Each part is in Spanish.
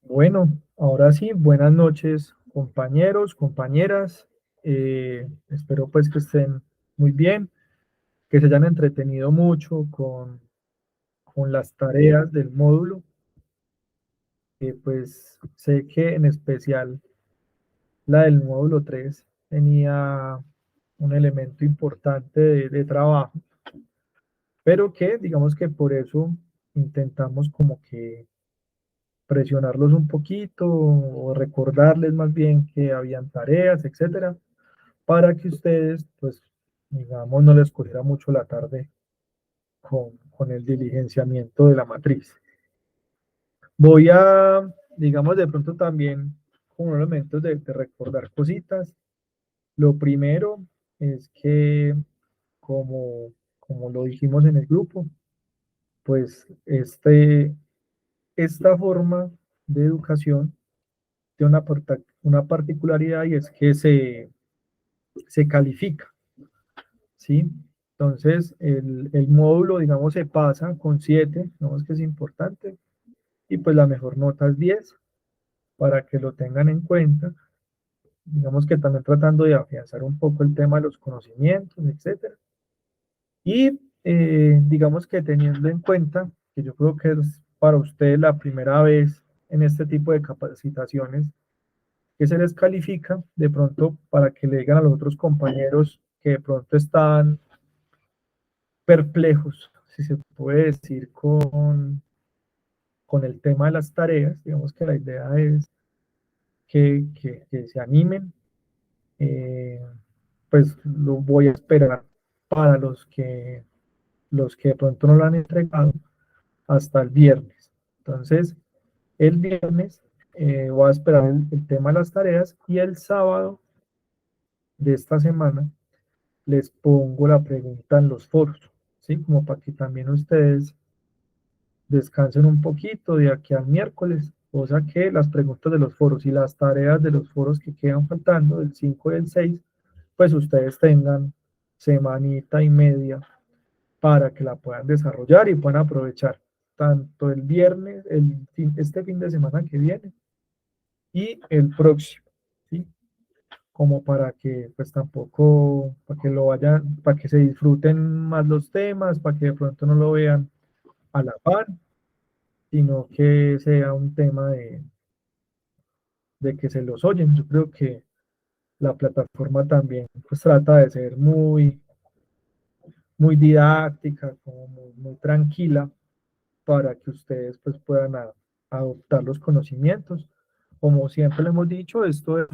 Bueno, ahora sí, buenas noches, compañeros, compañeras. Espero pues que estén muy bien, que se hayan entretenido mucho con las tareas del módulo. Pues sé que en especial la del módulo 3 tenía un elemento importante de trabajo, pero que digamos que por eso intentamos como que presionarlos un poquito o recordarles más bien que habían tareas, etcétera, para que ustedes, pues, digamos, no les cogiera mucho la tarde con el diligenciamiento de la matriz. Voy a, digamos, de pronto también como elementos de recordar cositas. Lo primero es que, como lo dijimos en el grupo, pues esta forma de educación tiene una particularidad y es que se califica, ¿sí? Entonces, el módulo, digamos, se pasa con 7, digamos que es importante, y pues la mejor nota es 10 para que lo tengan en cuenta. Digamos que también tratando de afianzar un poco el tema de los conocimientos, etcétera. Y digamos que teniendo en cuenta que yo creo que es para ustedes la primera vez en este tipo de capacitaciones que se les califica, de pronto para que le digan a los otros compañeros que de pronto están perplejos, si se puede decir, con el tema de las tareas. Digamos que la idea es que se animen. Eh, pues lo voy a esperar para los que de pronto no lo han entregado hasta el viernes. Entonces, el viernes voy a esperar el tema de las tareas y el sábado de esta semana les pongo la pregunta en los foros, ¿sí? Como para que también ustedes descansen un poquito de aquí al miércoles, cosa que las preguntas de los foros y las tareas de los foros que quedan faltando, del 5 y el 6, pues ustedes tengan semanita y media para que la puedan desarrollar y puedan aprovechar tanto el viernes, este fin de semana que viene y el próximo, ¿sí? Como para que pues tampoco, para que lo vayan, para que se disfruten más los temas, para que de pronto no lo vean a la par, sino que sea un tema de que se los oyen. Yo creo que la plataforma también pues trata de ser muy didáctica, como muy tranquila para que ustedes pues puedan adoptar los conocimientos. Como siempre le hemos dicho, esto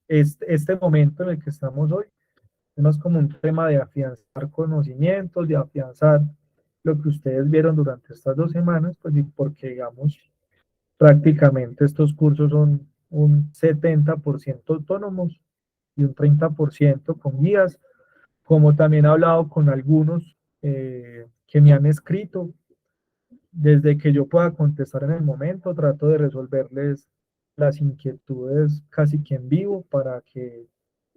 es este momento en el que estamos hoy, es más como un tema de afianzar conocimientos, de afianzar lo que ustedes vieron durante estas 2 semanas, pues y porque digamos, prácticamente estos cursos son un 70% autónomos y un 30% con guías, como también he hablado con algunos que me han escrito. Desde que yo pueda contestar en el momento, trato de resolverles las inquietudes casi que en vivo para que,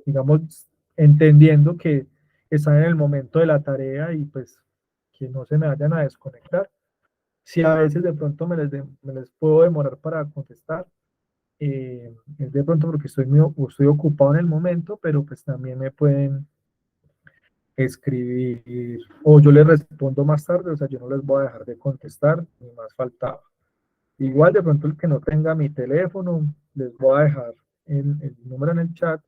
digamos, entendiendo que están en el momento de la tarea y pues que no se me vayan a desconectar. Si a veces de pronto me les puedo demorar para contestar, es de pronto porque estoy ocupado en el momento, pero pues también me pueden escribir o yo les respondo más tarde, o sea, yo no les voy a dejar de contestar, ni más faltaba. Igual de pronto el que no tenga mi teléfono, les voy a dejar el número en el chat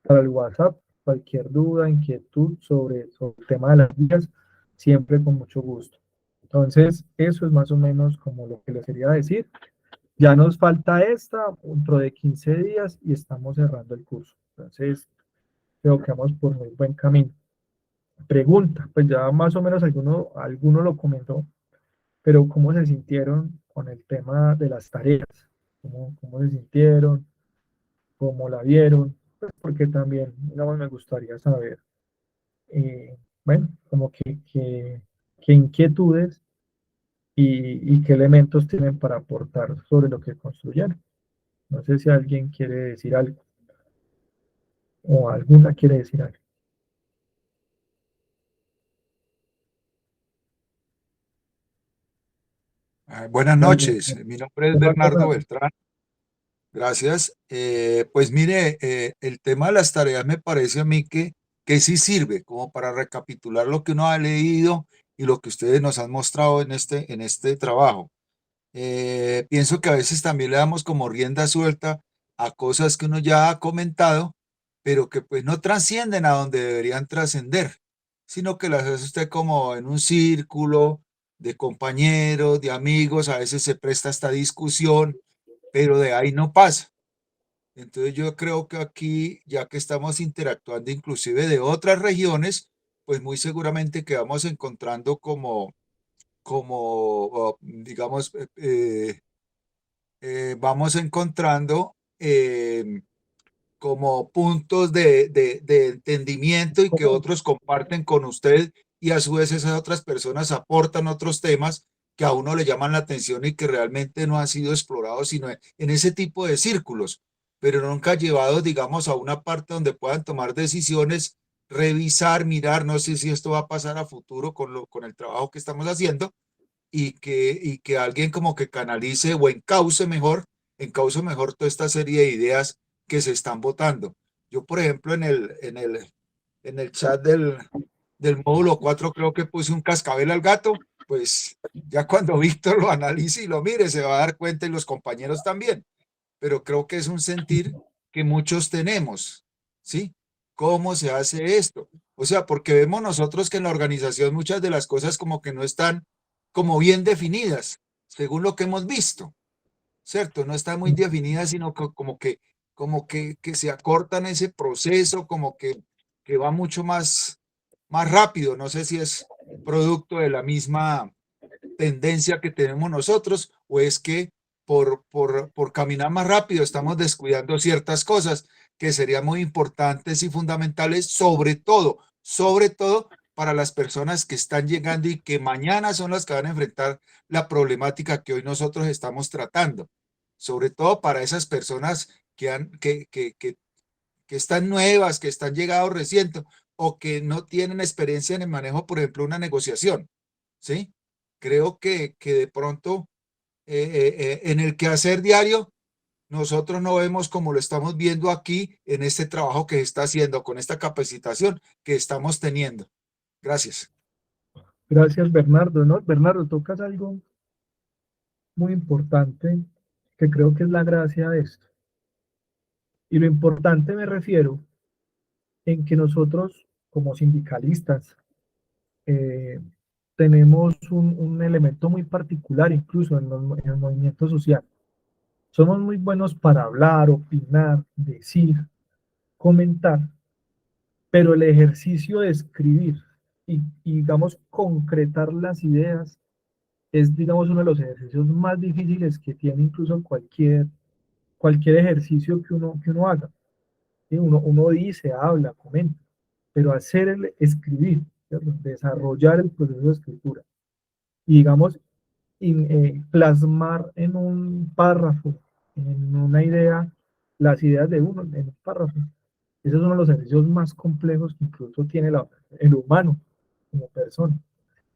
para el WhatsApp, cualquier duda, inquietud sobre el tema de las guías, siempre con mucho gusto. Entonces, eso es más o menos como lo que les quería decir. Ya nos falta esta, dentro de 15 días y estamos cerrando el curso. Entonces, creo que vamos por muy buen camino. Pregunta, pues ya más o menos alguno lo comentó, pero ¿cómo se sintieron con el tema de las tareas? ¿Cómo se sintieron? ¿Cómo la vieron? Pues porque también, digamos, me gustaría saber, bueno, como qué inquietudes y qué elementos tienen para aportar sobre lo que construyeron. No sé si alguien quiere decir algo o alguna quiere decir algo. Buenas Dale, noches, mi nombre es ¿qué más, Bernardo Bernardo? Beltrán, gracias. Pues mire, el tema de las tareas me parece a mí que sí sirve como para recapitular lo que uno ha leído y lo que ustedes nos han mostrado en este trabajo. Pienso que a veces también le damos como rienda suelta a cosas que uno ya ha comentado, pero que pues no trascienden a donde deberían trascender, sino que las hace usted como en un círculo de compañeros, de amigos, a veces se presta esta discusión, pero de ahí no pasa. Entonces yo creo que aquí, ya que estamos interactuando inclusive de otras regiones, pues muy seguramente que vamos encontrando digamos, vamos encontrando como puntos de entendimiento y que otros comparten con usted y a su vez esas otras personas aportan otros temas que a uno le llaman la atención y que realmente no han sido explorados, sino en ese tipo de círculos, pero nunca llevados, digamos, a una parte donde puedan tomar decisiones, revisar, mirar, no sé si esto va a pasar a futuro con el trabajo que estamos haciendo, y que alguien como que canalice o encauce mejor toda esta serie de ideas que se están votando. Yo, por ejemplo, en el chat del módulo 4 creo que puse un cascabel al gato, pues ya cuando Víctor lo analice y lo mire se va a dar cuenta y los compañeros también, pero creo que es un sentir que muchos tenemos, ¿sí? ¿Cómo se hace esto? O sea, porque vemos nosotros que en la organización muchas de las cosas como que no están como bien definidas, según lo que hemos visto, ¿cierto? No están muy definidas, sino que se acortan ese proceso, que va mucho más rápido. No sé si es producto de la misma tendencia que tenemos nosotros o es que por caminar más rápido estamos descuidando ciertas cosas que serían muy importantes y fundamentales, sobre todo para las personas que están llegando y que mañana son las que van a enfrentar la problemática que hoy nosotros estamos tratando. Sobre todo para esas personas que están nuevas, que están llegados recientes o que no tienen experiencia en el manejo, por ejemplo, una negociación. ¿Sí? Creo que de pronto en el quehacer diario nosotros no vemos como lo estamos viendo aquí en este trabajo que se está haciendo, con esta capacitación que estamos teniendo. Gracias. Gracias, Bernardo, ¿no? Bernardo, tocas algo muy importante que creo que es la gracia de esto. Y lo importante me refiero en que nosotros, como sindicalistas, eh, tenemos un elemento muy particular, incluso en el movimiento social. Somos muy buenos para hablar, opinar, decir, comentar, pero el ejercicio de escribir digamos, concretar las ideas es, digamos, uno de los ejercicios más difíciles que tiene incluso cualquier ejercicio que uno haga. ¿Sí? Uno dice, habla, comenta, pero hacer el escribir, ¿cierto? Desarrollar el proceso de escritura y, digamos, plasmar en un párrafo, en una idea, las ideas de uno en un párrafo. Ese es uno de los ejercicios más complejos que incluso tiene el humano como persona.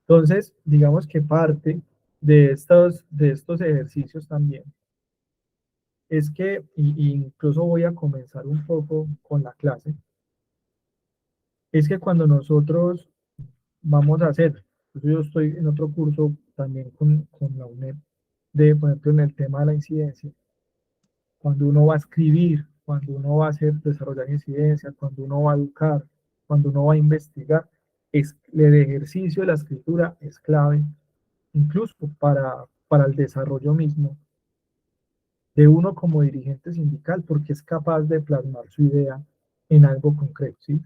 Entonces, digamos que parte de estos ejercicios también es que, y incluso voy a comenzar un poco con la clase, es que cuando nosotros vamos a hacer, yo estoy en otro curso también con la UNED, por ejemplo, en el tema de la incidencia, cuando uno va a escribir, cuando uno va a hacer, desarrollar incidencia, cuando uno va a educar, cuando uno va a investigar, el ejercicio de la escritura es clave, incluso para el desarrollo mismo de uno como dirigente sindical, porque es capaz de plasmar su idea en algo concreto, ¿sí?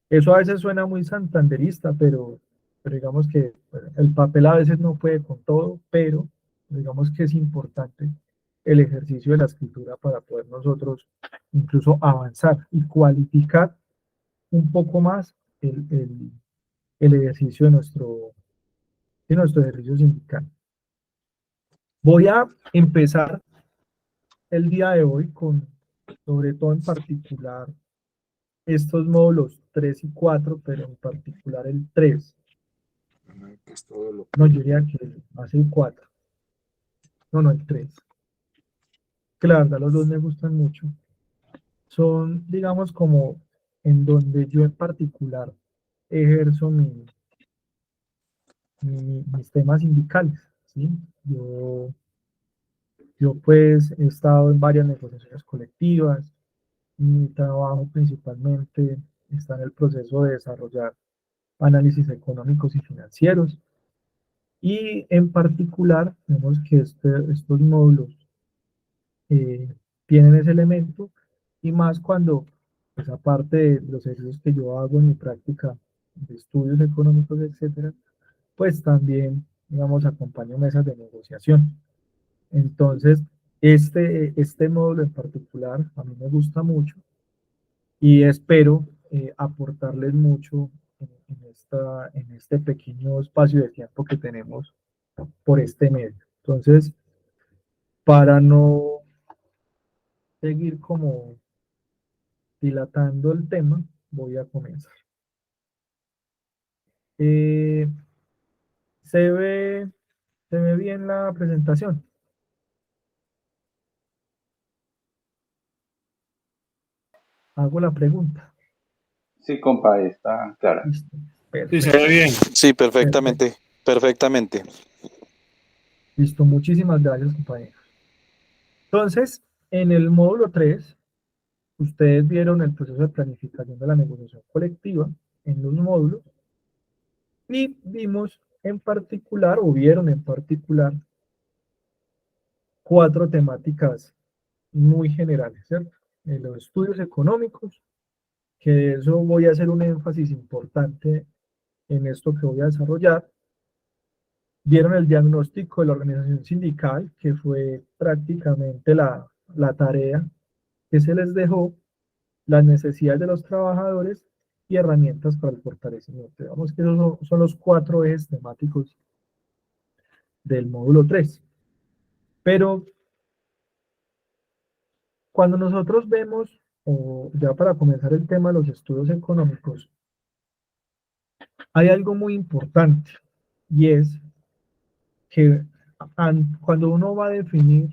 Eso a veces suena muy santanderista, pero digamos que bueno, el papel a veces no puede con todo, pero digamos que es importante el ejercicio de la escritura para poder nosotros incluso avanzar y cualificar un poco más el ejercicio de nuestro ejercicio sindical. Voy a empezar el día de hoy con, sobre todo en particular, estos módulos 3 y 4, pero en particular el 3. Es todo lo No, que yo diría que más el 4. No, no, el 3. Que la verdad los dos me gustan mucho. Son, digamos, como en donde yo en particular ejerzo mis temas sindicales, ¿sí? Yo pues he estado en varias negociaciones colectivas. Mi trabajo principalmente está en el proceso de desarrollar análisis económicos y financieros. Y en particular, vemos que estos módulos eh, tienen ese elemento, y más cuando, pues aparte de los ejercicios que yo hago en mi práctica de estudios económicos, etcétera, pues también, digamos, acompaño mesas de negociación. Entonces, este módulo en particular a mí me gusta mucho y espero aportarles mucho en este pequeño espacio de tiempo que tenemos por este medio. Entonces, para no seguir como dilatando el tema, voy a comenzar. Eh, ¿se ve, se ve bien la presentación? Hago la pregunta. Sí, compa, está clara. Listo. Sí, se ve Perfecto. bien. Sí, Perfecto. perfectamente, perfectamente. Listo. Muchísimas gracias, compañeros. Entonces, en el módulo 3, ustedes vieron el proceso de planificación de la negociación colectiva en los módulos y vimos en particular, o vieron en particular, 4 temáticas muy generales, ¿cierto? Los estudios económicos, que de eso voy a hacer un énfasis importante en esto que voy a desarrollar. Vieron el diagnóstico de la organización sindical, que fue prácticamente la tarea que se les dejó, las necesidades de los trabajadores y herramientas para el fortalecimiento. Digamos que esos son los 4 ejes temáticos del módulo 3. Pero cuando nosotros vemos, o ya para comenzar el tema de los estudios económicos, hay algo muy importante, y es que cuando uno va a definir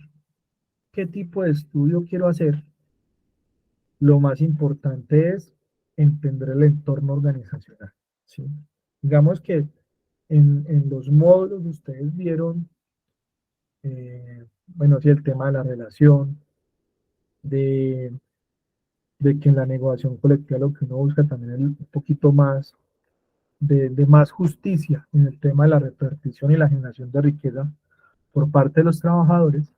qué tipo de estudio quiero hacer, lo más importante es entender el entorno organizacional, ¿sí? Digamos que en los módulos ustedes vieron, bueno, sí, el tema de la relación, de, de que en la negociación colectiva lo que uno busca también es un poquito más de más justicia en el tema de la repartición y la generación de riqueza por parte de los trabajadores,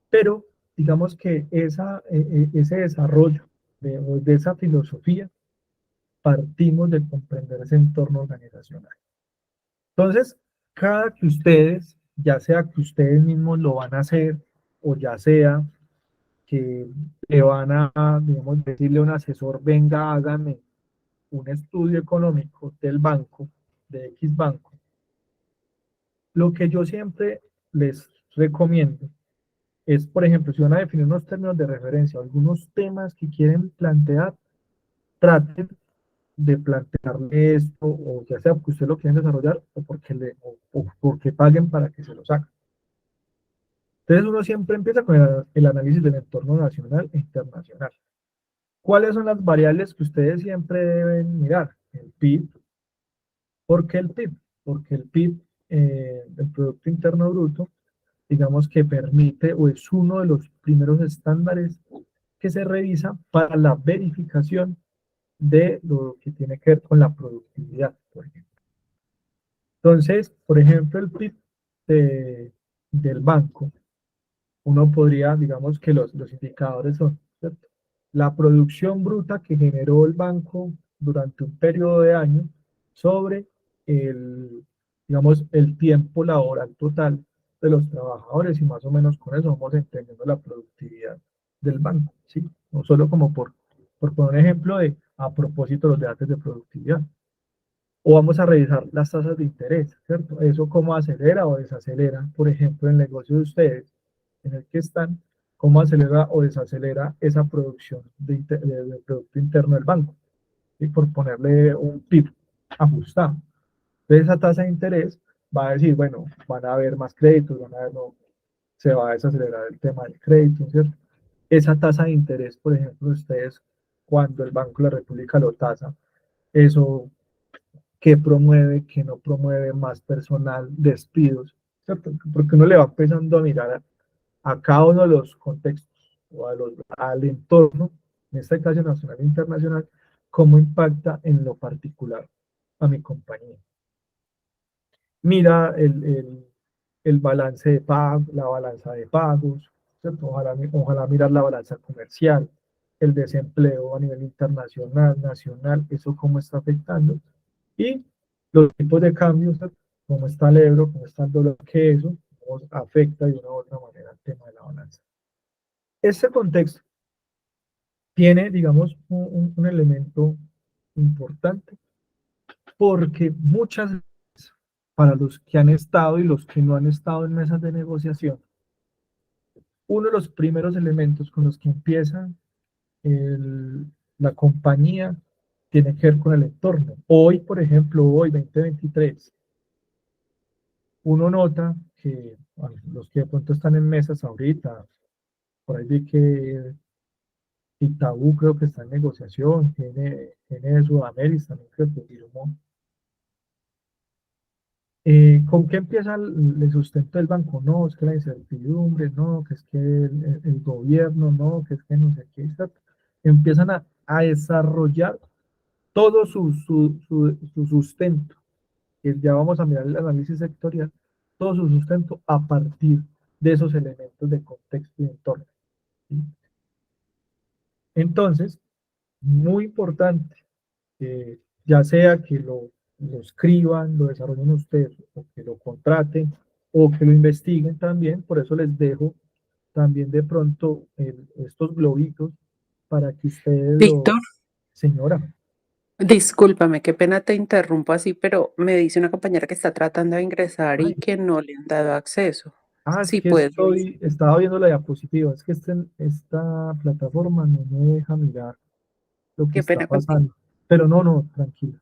pero digamos que ese desarrollo de esa filosofía partimos de comprender ese entorno organizacional. Entonces, cada que ustedes, ya sea que ustedes mismos lo van a hacer, o ya sea que le van a, digamos, decirle a un asesor, venga, hágame un estudio económico del banco, de X banco, lo que yo siempre les recomiendo es, por ejemplo, si van a definir unos términos de referencia, algunos temas que quieren plantear, traten de plantearle esto, o ya sea porque ustedes lo quieren desarrollar, o porque paguen para que se lo saquen. Entonces uno siempre empieza con el análisis del entorno nacional e internacional. ¿Cuáles son las variables que ustedes siempre deben mirar? El PIB. ¿Por qué el PIB? Porque el PIB, el Producto Interno Bruto, digamos que permite, o es uno de los primeros estándares que se revisa para la verificación de lo que tiene que ver con la productividad, por ejemplo. Entonces, por ejemplo, el PIB del banco, uno podría, digamos que los indicadores son, ¿cierto?, la producción bruta que generó el banco durante un periodo de años sobre digamos, el tiempo laboral total de los trabajadores, y más o menos con eso vamos entendiendo la productividad del banco, ¿sí? No solo como por poner un ejemplo a propósito de los debates de productividad. O vamos a revisar las tasas de interés, ¿cierto? Eso cómo acelera o desacelera, por ejemplo, el negocio de ustedes en el que están, cómo acelera o desacelera esa producción de Producto Interno del banco, y por ponerle un PIB ajustado. Entonces esa tasa de interés va a decir, bueno, van a haber más créditos, van a haber, no. se va a desacelerar el tema del crédito, ¿cierto? Esa tasa de interés, por ejemplo, ustedes, cuando el Banco de la República lo tasa, eso que promueve, que no promueve más personal, despidos, ¿cierto? Porque uno le va empezando a mirar a cada uno de los contextos o al entorno, en este caso nacional e internacional, cómo impacta en lo particular a mi compañía. Mira el balance de pago, la balanza de pagos, ¿cierto? Ojalá mirar la balanza comercial, el desempleo a nivel internacional, nacional, eso cómo está afectando. Y los tipos de cambios, ¿cierto? Cómo está el euro, cómo está el dólar, que eso afecta de una u otra manera el tema de la balanza. Este contexto tiene, digamos, un elemento importante porque muchas veces para los que han estado y los que no han estado en mesas de negociación, uno de los primeros elementos con los que empieza la compañía tiene que ver con el entorno. Hoy, por ejemplo, hoy 2023, uno nota que bueno, los que de pronto están en mesas ahorita, por ahí vi que Itaú creo que está en negociación, tiene de Sudamérica también creo que firmó. ¿Con qué empieza el sustento del banco? No, es que la incertidumbre, no, que es que el gobierno, no, que es que no sé qué. Empiezan a desarrollar todo su sustento, que ya vamos a mirar el análisis sectorial, todo su sustento a partir de esos elementos de contexto y entorno. ¿Sí? Entonces, muy importante, ya sea que lo escriban, lo desarrollen ustedes, o que lo contraten, o que lo investiguen también, por eso les dejo también de pronto estos globitos para que ustedes Víctor, señora, discúlpame, qué pena te interrumpo así, pero me dice una compañera que está tratando de ingresar y ay, que no le han dado acceso. es Sí, que puedes revisar. estaba viendo la diapositiva, es que esta plataforma no me deja mirar lo que Qué está pena contigo. pasando, pero no, tranquila,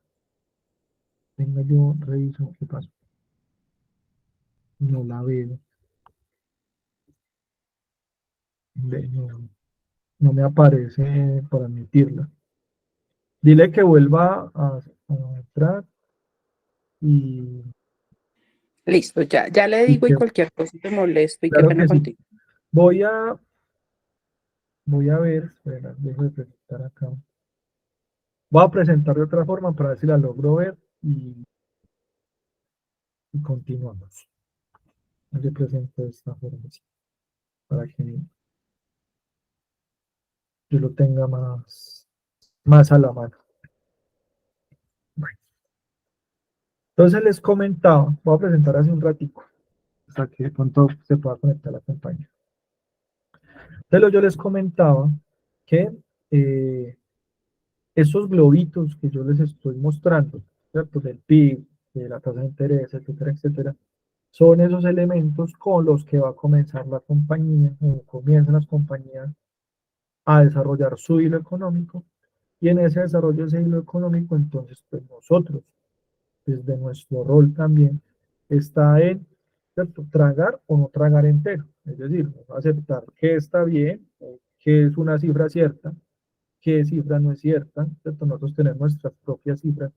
venga, yo reviso qué pasó, no la veo, no, no me aparece para admitirla. Dile que vuelva a entrar y, Listo, ya le y digo y que, cualquier cosa te molesto y qué claro pena que sí. contigo. Voy a, voy a ver, espera, dejo de presentar acá. Voy a presentar de otra forma para ver si la logro ver y continuamos. Le presento de esta forma así, para que yo lo tenga más a la mano. Bueno, entonces les comentaba, voy a presentar hace un ratico, hasta que de pronto se pueda conectar la compañía. Entonces yo les comentaba que esos globitos que yo les estoy mostrando, ¿cierto? Del PIB, de la tasa de interés, etcétera, etcétera, son esos elementos con los que va a comenzar la compañía, o comienzan las compañías a desarrollar su hilo económico, y en ese desarrollo de ese hilo económico, entonces, pues nosotros, desde nuestro rol también, está en, ¿cierto? Tragar o no tragar entero, es decir, aceptar que está bien, que es una cifra cierta, qué cifra no es cierta, ¿cierto? Nosotros tenemos nuestras propias cifras,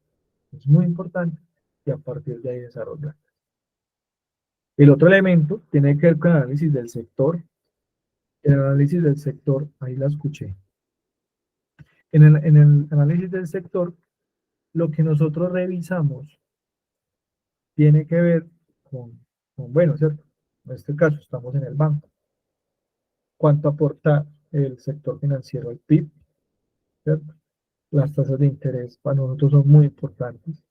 es muy importante, y a partir de ahí desarrollar. El otro elemento tiene que ver con el análisis del sector. El análisis del sector, ahí la escuché. En el análisis del sector, lo que nosotros revisamos tiene que ver bueno, ¿cierto? En este caso estamos en el banco. ¿Cuánto aporta el sector financiero al PIB? ¿Cierto? Las tasas de interés para nosotros son muy importantes.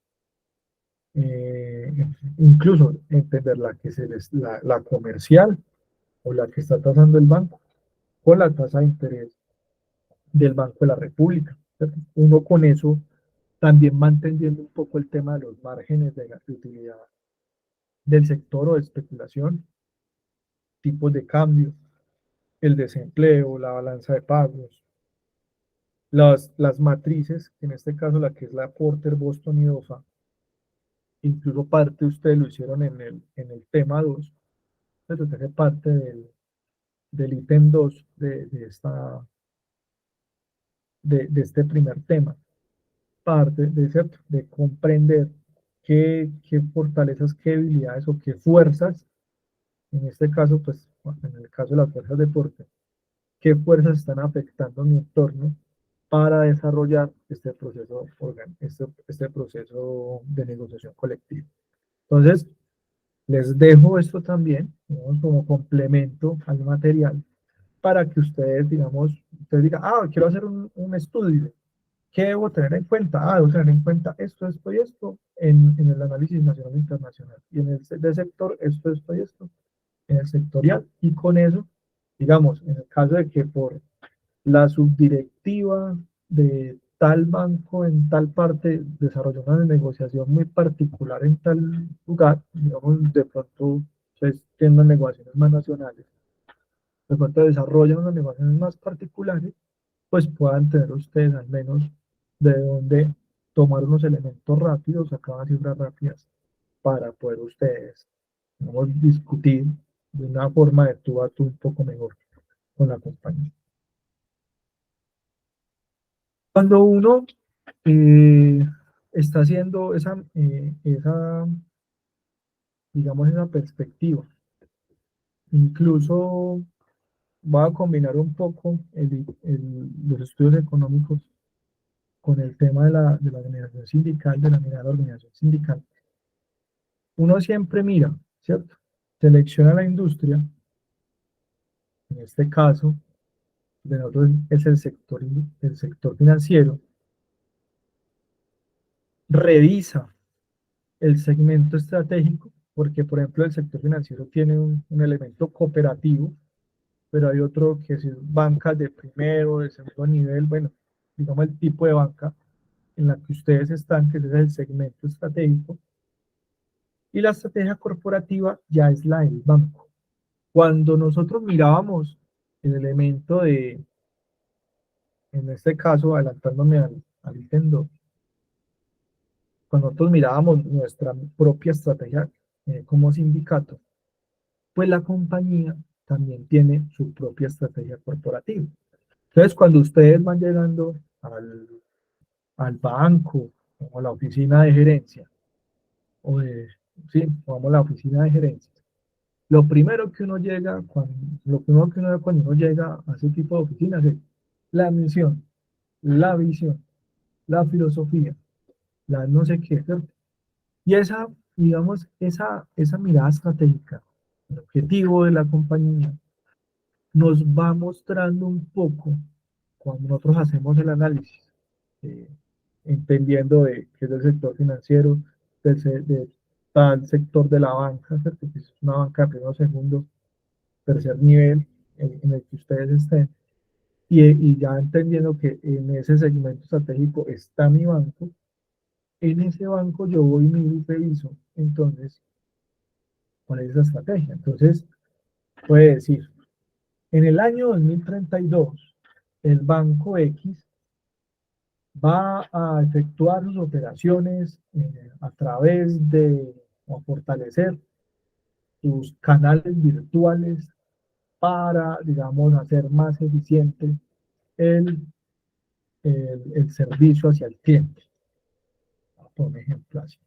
Incluso entender la que la comercial o la que está tasando el banco o la tasa de interés del Banco de la República, ¿cierto? Uno con eso también va entendiendo un poco el tema de los márgenes de utilidad del sector o de especulación, tipos de cambio, el desempleo, la balanza de pagos, las matrices, en este caso la que es la Porter, Boston y DOFA, incluso parte ustedes lo hicieron en el tema 2, Eso que hace parte del ítem 2 de este primer tema. Parte ¿cierto? De comprender qué fortalezas, qué debilidades o qué fuerzas, en este caso, pues, en el caso de las fuerzas de deporte, qué fuerzas están afectando mi entorno para desarrollar este proceso de negociación colectiva. Entonces, les dejo esto también, digamos, como complemento al material para que ustedes, digamos, ustedes digan, quiero hacer un estudio. ¿Qué debo tener en cuenta? Debo tener en cuenta esto y esto en el análisis nacional e internacional. Y en el de sector, esto y esto en el sectorial. Y con eso, digamos, en el caso de que por la subdirectiva de tal banco en tal parte desarrolló una negociación muy particular en tal lugar, digamos, de pronto ustedes tienen negociaciones más nacionales, de pronto desarrollan unas negociaciones más particulares, pues puedan tener ustedes al menos de dónde tomar unos elementos rápidos, sacar unas cifras rápidas para poder ustedes, digamos, discutir de una forma de tú a tú un poco mejor con la compañía. Cuando uno está haciendo digamos, esa perspectiva, incluso va a combinar un poco los estudios económicos con el tema de la organización sindical, de la mirada de la organización sindical. Uno siempre mira, ¿cierto? Selecciona la industria, en este caso, de nosotros es el sector financiero, revisa el segmento estratégico, porque por ejemplo el sector financiero tiene un elemento cooperativo, pero hay otro que es banca de primero, de segundo nivel, bueno, digamos el tipo de banca en la que ustedes están, que ese es el segmento estratégico, y la estrategia corporativa ya es la del banco. Cuando nosotros mirábamos el elemento en este caso, adelantándome al ítem 2, cuando nosotros mirábamos nuestra propia estrategia como sindicato, pues la compañía también tiene su propia estrategia corporativa. Entonces, cuando ustedes van llegando al banco o a la oficina de gerencia, o de, sí, vamos a la oficina de gerencia, lo primero que uno llega, lo primero que uno ve cuando uno llega a ese tipo de oficinas es la misión, la visión, la filosofía, la no sé qué, ¿cierto? Y esa, digamos, esa mirada estratégica, el objetivo de la compañía, nos va mostrando un poco cuando nosotros hacemos el análisis, eh, entendiendo de qué es el sector financiero, de tal sector de la banca, ¿cierto? Que es una banca de primero, segundo, tercer nivel en el que ustedes estén, y ya entendiendo que en ese segmento estratégico está mi banco, en ese banco yo voy y reviso, entonces, cuál es esa estrategia. Entonces, puede decir, en el año 2032, el banco X va a efectuar sus operaciones a través de, o a fortalecer sus canales virtuales para, digamos, hacer más eficiente el, el servicio hacia el cliente. Por un ejemplo así.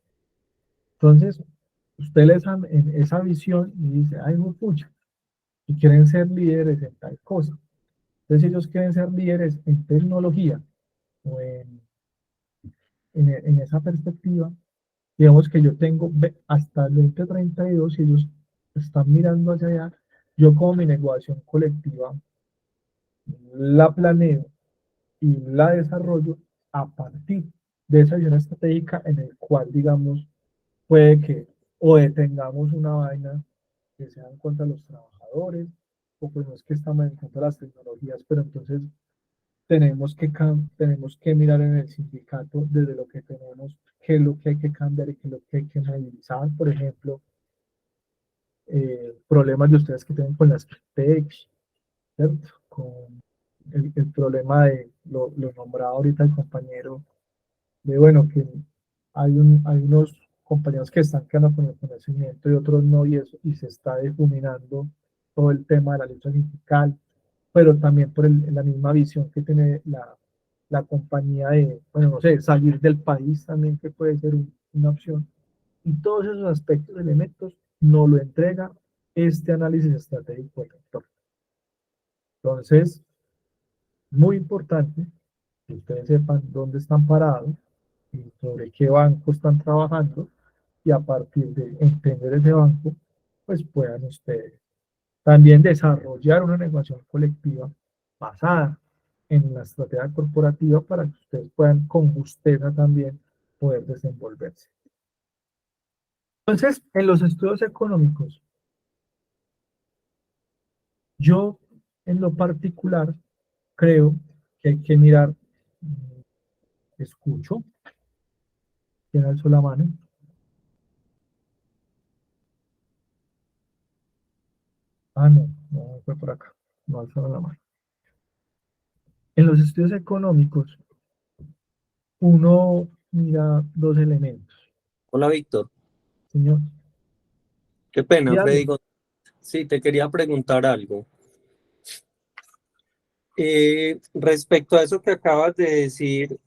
Entonces, usted les da en esa visión y dice, ay, no, pucha, y quieren ser líderes en tal cosa. Entonces, ellos quieren ser líderes en tecnología o en esa perspectiva. Digamos que yo tengo hasta el 2032 y ellos están mirando hacia allá. Yo como mi negociación colectiva la planeo y la desarrollo a partir de esa visión estratégica en el cual, digamos, puede que o detengamos una vaina que sea en contra de los trabajadores, o pues no es que estamos en contra de las tecnologías, pero entonces tenemos que mirar en el sindicato desde lo que tenemos, qué es lo que hay que cambiar y qué es lo que hay que movilizar. Por ejemplo, problemas de ustedes que tienen con las tech, ¿cierto? Con el problema de lo nombrado ahorita el compañero, de bueno, que hay unos compañeros que están quedando con el conocimiento y otros no, y se está difuminando todo el tema de la lucha sindical, pero también por la misma visión que tiene la compañía de, bueno, no sé, salir del país también, que puede ser una opción. Y todos esos aspectos, elementos, no lo entrega este análisis estratégico del entorno. Entonces, muy importante que ustedes sepan dónde están parados y sobre qué banco están trabajando, y a partir de entender ese banco, pues puedan ustedes también desarrollar una negociación colectiva basada en la estrategia corporativa para que ustedes puedan con justeza también poder desenvolverse. Entonces, en los estudios económicos, yo en lo particular creo que hay que mirar, escucho, ¿quién alzó la mano? Ah, no, no fue por acá, no alzaron la mano. En los estudios económicos, uno mira dos elementos, Hola, Víctor. señor. Qué pena, Dígame. Freddy. Sí, te quería preguntar algo. Respecto a eso que acabas de decir,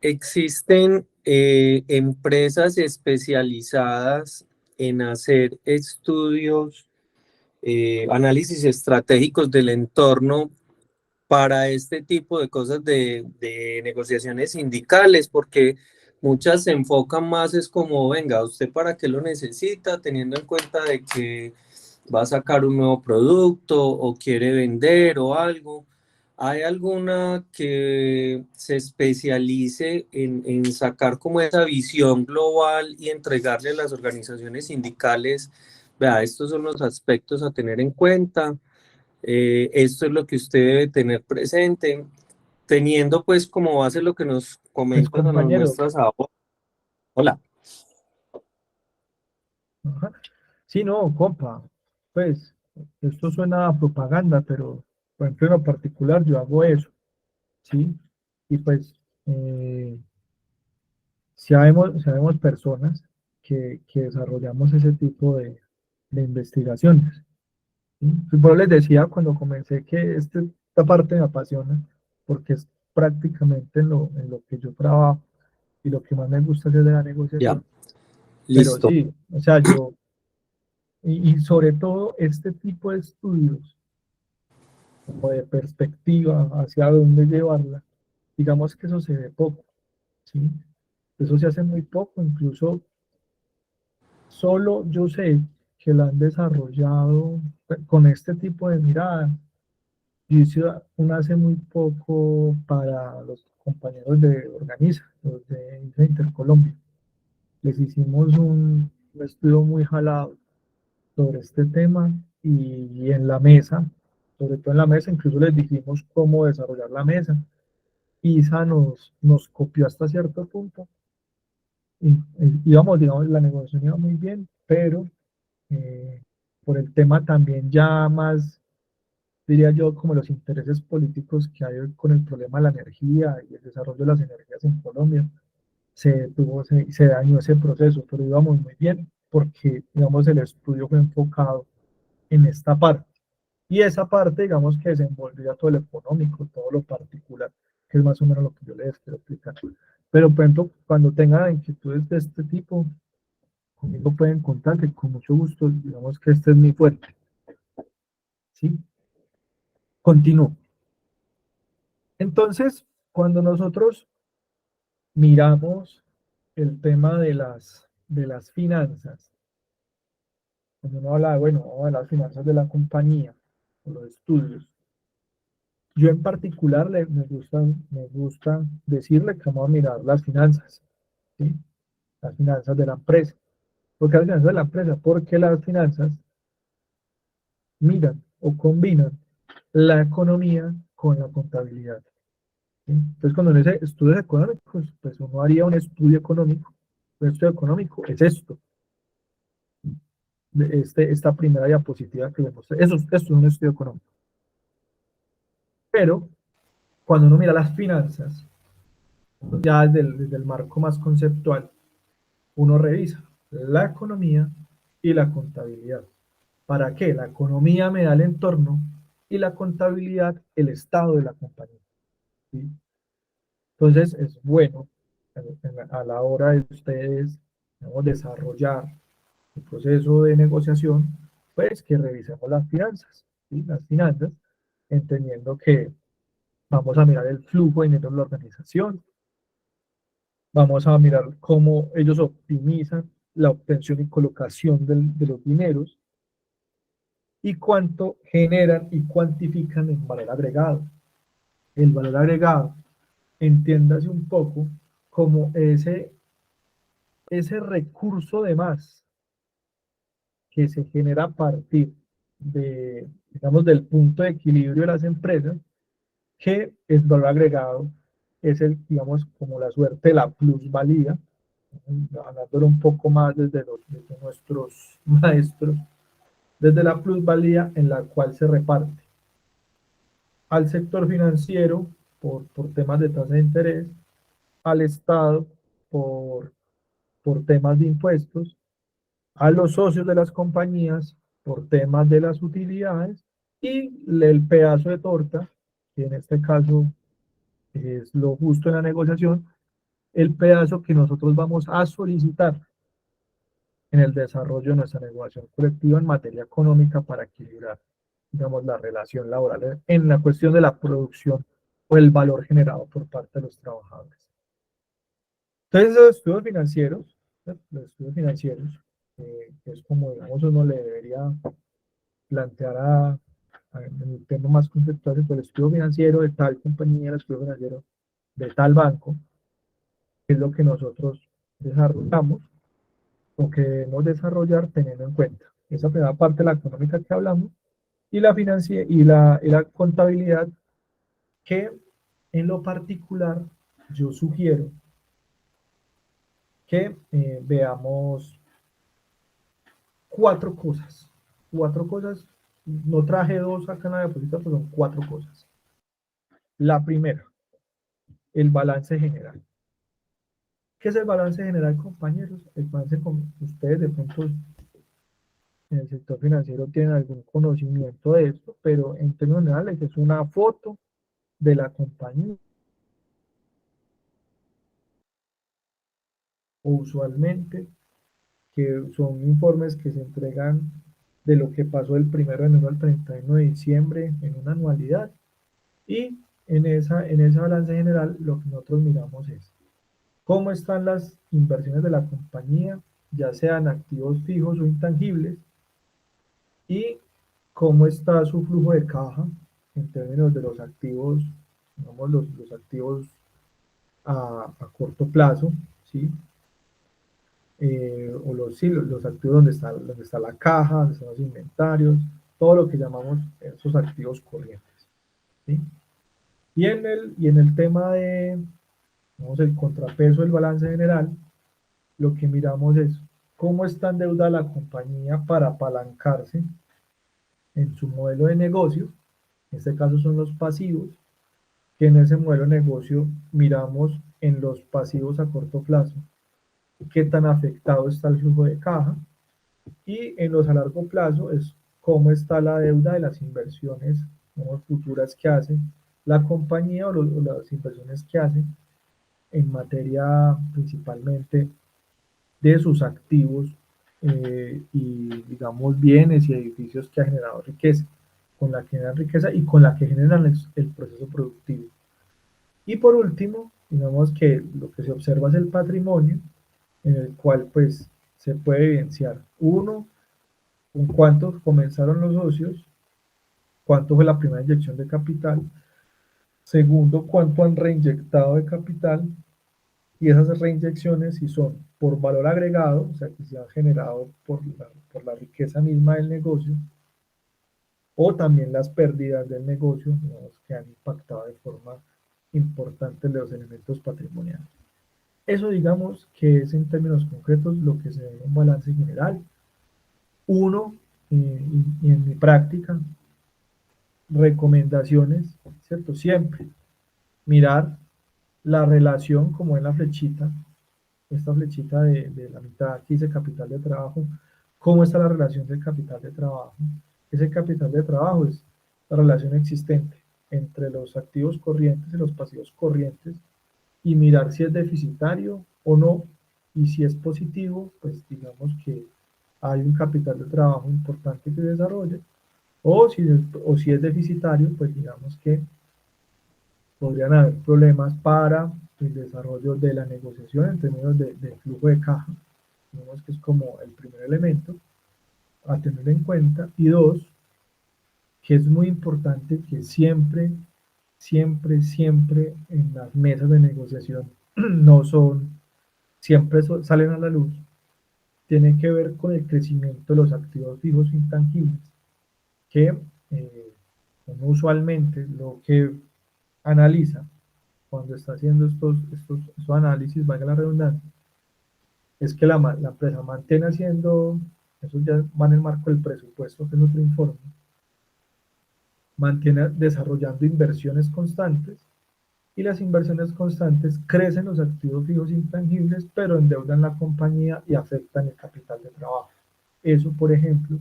¿existen empresas especializadas en hacer estudios, análisis estratégicos del entorno para este tipo de cosas de negociaciones sindicales? Porque muchas se enfocan más, es como, venga, ¿usted para qué lo necesita? Teniendo en cuenta de que va a sacar un nuevo producto o quiere vender o algo. ¿Hay alguna que se especialice en sacar como esa visión global y entregarle a las organizaciones sindicales? Vea, estos son los aspectos a tener en cuenta. Esto es lo que usted debe tener presente, teniendo pues como base lo que nos Pues comentas o nos compañero, muestras ahora. Hola. ajá. Sí, no, compa, pues esto suena a propaganda, pero por ejemplo en lo particular yo hago eso, ¿sí? Y pues eh, si habemos personas que desarrollamos ese tipo de investigaciones, ¿sí? Y por eso les decía cuando comencé que esta parte me apasiona, porque es prácticamente en lo que yo trabajo y lo que más me gusta hacer de la Ya, negociación. Pero listo. sí, o sea, y sobre todo este tipo de estudios, como de perspectiva hacia dónde llevarla, digamos que eso se ve poco, ¿sí? Eso se hace muy poco, incluso solo yo sé que la han desarrollado con este tipo de mirada. Yo hice una hace muy poco para los compañeros de Organiza, los de INSA Intercolombia. Les hicimos un estudio muy jalado sobre este tema, y en la mesa, sobre todo en la mesa, incluso les dijimos cómo desarrollar la mesa. ISA nos copió hasta cierto punto. Íbamos, digamos, la negociación iba muy bien, pero por el tema también ya más, diría yo, como los intereses políticos que hay con el problema de la energía y el desarrollo de las energías en Colombia, se dañó ese proceso, pero íbamos muy bien porque, digamos, el estudio fue enfocado en esta parte. Y esa parte, digamos, que desenvolvía todo lo económico, todo lo particular, que es más o menos lo que yo les quiero explicar. Pero, por ejemplo, cuando tengan inquietudes de este tipo, conmigo pueden contar, que con mucho gusto, digamos que este es mi fuerte. ¿Sí? Continúo. Entonces, cuando nosotros miramos el tema de las finanzas, cuando uno habla, bueno, de las finanzas de la compañía, o los estudios, yo en particular me gusta decirle que vamos a mirar las finanzas, ¿sí? Las finanzas de la empresa. ¿Por qué las finanzas de la empresa? Porque las finanzas miran o combinan la economía con la contabilidad, ¿sí? Entonces, cuando uno dice estudios económicos, pues uno haría un estudio económico. Un estudio económico es esto, esta primera diapositiva que le mostré. Esto es un estudio económico. Pero cuando uno mira las finanzas, ya desde el marco más conceptual, uno revisa la economía y la contabilidad. ¿Para qué? La economía me da el entorno y la contabilidad el estado de la compañía, ¿sí? Entonces es bueno a la hora de ustedes, digamos, desarrollar el proceso de negociación, pues que revisemos las finanzas, ¿sí? Las finanzas, entendiendo que vamos a mirar el flujo de dinero de la organización, vamos a mirar cómo ellos optimizan la obtención y colocación de los dineros y cuánto generan y cuantifican en valor agregado. El valor agregado, entiéndase un poco como ese recurso de más que se genera a partir de, digamos, del punto de equilibrio de las empresas, que es valor agregado, es el, digamos, como la suerte de la plusvalía, hablándolo un poco más desde nuestros maestros, desde la plusvalía en la cual se reparte al sector financiero por temas de tasa de interés, al Estado por temas de impuestos, a los socios de las compañías por temas de las utilidades y el pedazo de torta, que en este caso es lo justo en la negociación, el pedazo que nosotros vamos a solicitar en el desarrollo de nuestra negociación colectiva en materia económica para equilibrar, digamos, la relación laboral en la cuestión de la producción o el valor generado por parte de los trabajadores. Entonces, los estudios financieros, ¿no? Los estudios financieros, que es como, digamos, uno le debería plantear en el tema más conceptual, el estudio financiero de tal compañía, el estudio financiero de tal banco, que es lo que nosotros desarrollamos o que debemos desarrollar teniendo en cuenta esa primera parte de la económica que hablamos y la financiera y la contabilidad, que en lo particular yo sugiero que veamos cuatro cosas. Cuatro cosas, no traje dos acá en la diapositiva, pero son cuatro cosas. La primera, el balance general. ¿Qué es el balance general, compañeros? El balance, con ustedes de pronto en el sector financiero tienen algún conocimiento de esto, pero en términos generales es una foto de la compañía. O usualmente, que son informes que se entregan de lo que pasó del 1 de enero al 31 de diciembre en una anualidad. Y en ese balance general lo que nosotros miramos es cómo están las inversiones de la compañía, ya sean activos fijos o intangibles, y cómo está su flujo de caja en términos de los activos, digamos, los activos a corto plazo, ¿sí? O sí, los activos donde está la caja, donde están los inventarios, todo lo que llamamos esos activos corrientes, ¿sí? Y en el tema de, vamos, el contrapeso del balance general, lo que miramos es cómo está endeudada la compañía para apalancarse en su modelo de negocio. En este caso son los pasivos, que en ese modelo de negocio miramos en los pasivos a corto plazo qué tan afectado está el flujo de caja, y en los a largo plazo es cómo está la deuda de las inversiones, ¿no?, futuras que hace la compañía o las inversiones que hace en materia principalmente de sus activos y, digamos, bienes y edificios que ha generado riqueza, con la que generan riqueza y con la que generan el proceso productivo. Y por último, digamos que lo que se observa es el patrimonio, en el cual pues se puede evidenciar, uno, con cuántos comenzaron los socios, cuánto fue la primera inyección de capital, segundo, cuánto han reinyectado de capital, y esas reinyecciones si son por valor agregado, o sea, que se han generado por la riqueza misma del negocio, o también las pérdidas del negocio, digamos, que han impactado de forma importante los elementos patrimoniales. Eso, digamos, que es en términos concretos lo que se ve en un balance general. Uno, y en mi práctica, recomendaciones, ¿cierto? Siempre mirar la relación, como en la flechita, esta flechita de la mitad, aquí dice capital de trabajo. ¿Cómo está la relación del capital de trabajo? Ese capital de trabajo es la relación existente entre los activos corrientes y los pasivos corrientes y mirar si es deficitario o no. Y si es positivo, pues digamos que hay un capital de trabajo importante que desarrolla. O si es deficitario, pues digamos que podrían haber problemas para el desarrollo de la negociación en términos de flujo de caja. Digamos que es como el primer elemento a tener en cuenta. Y dos, que es muy importante que siempre, siempre, siempre en las mesas de negociación no son, siempre salen a la luz, tiene que ver con el crecimiento de los activos fijos intangibles, que uno usualmente lo que analiza cuando está haciendo estos análisis, valga la redundancia, es que la empresa mantiene haciendo, eso ya va en el marco del presupuesto, que es otro informe, mantiene desarrollando inversiones constantes y las inversiones constantes crecen los activos fijos intangibles, pero endeudan la compañía y afectan el capital de trabajo. Eso, por ejemplo,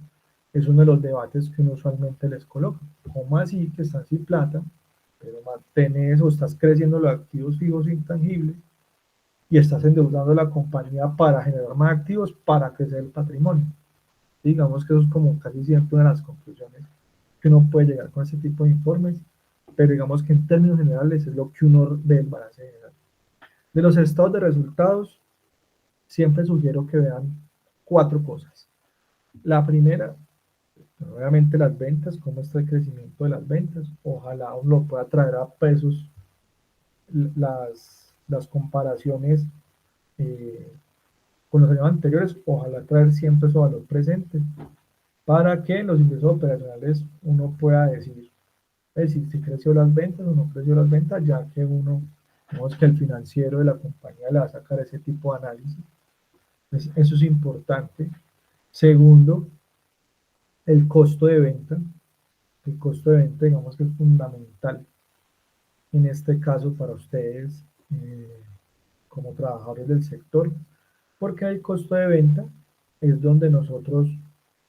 es uno de los debates que uno usualmente les coloca. ¿Cómo así que estás sin plata, pero mantienes o estás creciendo los activos fijos intangibles y estás endeudando la compañía para generar más activos para crecer el patrimonio? Digamos que eso es como casi siempre una de las conclusiones que uno puede llegar con este tipo de informes, pero digamos que en términos generales es lo que uno ve en balance general. De los estados de resultados, siempre sugiero que vean 4 cosas. La primera, obviamente las ventas, cómo está el crecimiento de las ventas. Ojalá uno lo pueda traer a pesos las comparaciones con los años anteriores, ojalá traer siempre su valor presente para que en los ingresos operacionales uno pueda decir si creció las ventas o no creció las ventas, ya que uno, digamos que el financiero de la compañía le va a sacar ese tipo de análisis. Entonces, eso es importante. Segundo, el costo de venta. El costo de venta, digamos que es fundamental en este caso para ustedes como trabajadores del sector, porque el costo de venta es donde nosotros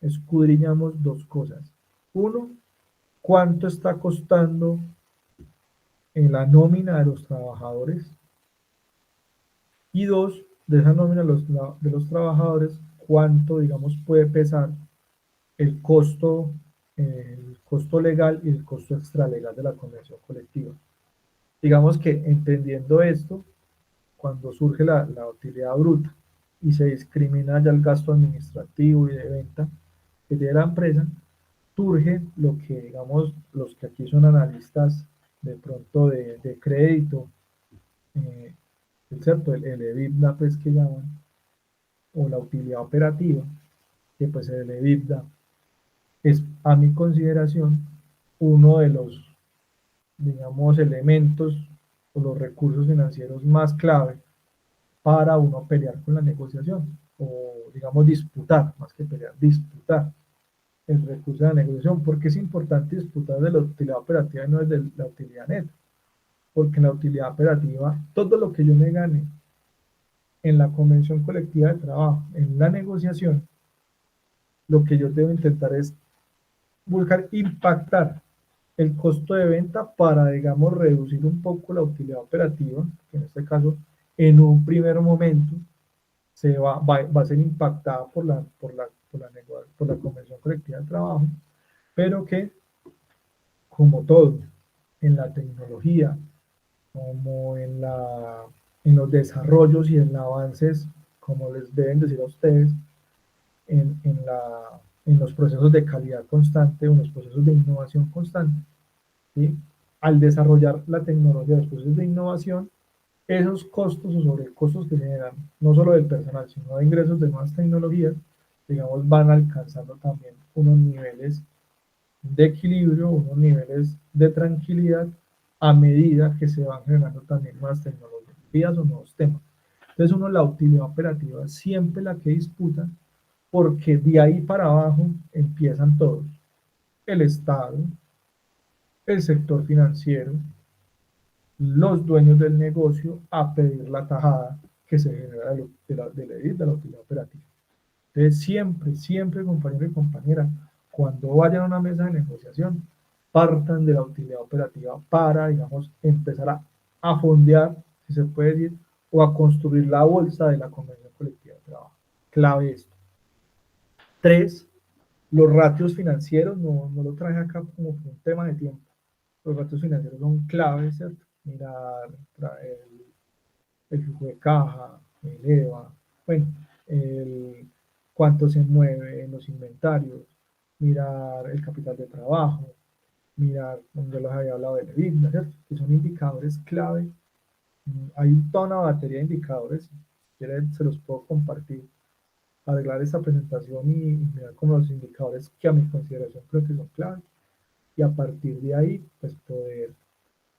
escudriñamos 2 cosas. Uno, cuánto está costando en la nómina de los trabajadores, y 2, de esa nómina de los trabajadores, cuánto, digamos, puede pesar el costo legal y el costo extralegal de la convención colectiva. Digamos que entendiendo esto, cuando surge la utilidad bruta y se discrimina ya el gasto administrativo y de venta que tiene la empresa, surge lo que, digamos, los que aquí son analistas de pronto de crédito, ¿cierto? El EBITDA, pues, que llaman, o la utilidad operativa, que pues el EBITDA es, a mi consideración, uno de los, digamos, elementos o los recursos financieros más clave para uno pelear con la negociación, o digamos disputar, más que pelear, disputar el recurso de la negociación. Porque es importante disputar de la utilidad operativa y no de la utilidad neta, porque en la utilidad operativa, todo lo que yo me gane en la convención colectiva de trabajo, en la negociación, lo que yo debo intentar es buscar impactar el costo de venta para, digamos, reducir un poco la utilidad operativa, que en este caso, en un primer momento, va a ser impactada por la convención colectiva de trabajo, pero que, como todo, en la tecnología, como en los desarrollos y en avances, como les deben decir a ustedes, en los procesos de calidad constante, en los procesos de innovación constante, ¿sí? Al desarrollar la tecnología, los procesos de innovación, esos costos o sobrecostos que generan, no solo del personal, sino de ingresos de nuevas tecnologías, digamos, van alcanzando también unos niveles de equilibrio, unos niveles de tranquilidad a medida que se van generando también nuevas tecnologías o nuevos temas. Entonces uno la utilidad operativa siempre la que disputa, porque de ahí para abajo empiezan todos. El Estado, el sector financiero, los dueños del negocio a pedir la tajada que se genera del EBIT, de la utilidad operativa. Entonces, siempre, compañero y compañera, cuando vayan a una mesa de negociación, partan de la utilidad operativa para, digamos, empezar a fondear, si se puede decir, o a construir la bolsa de la convención colectiva de trabajo. Clave esto. 3, los ratios financieros, no lo traje acá como un tema de tiempo. Los ratios financieros son claves, ¿cierto? Mirar el flujo de caja, el EVA, bueno, cuánto se mueve en los inventarios, mirar el capital de trabajo, mirar, como yo les había hablado del EBITDA, ¿cierto? Que son indicadores clave. Hay toda una batería de indicadores, si quieren se los puedo compartir, arreglar esta presentación y mirar como los indicadores que a mi consideración creo que son claves, y a partir de ahí, pues poder,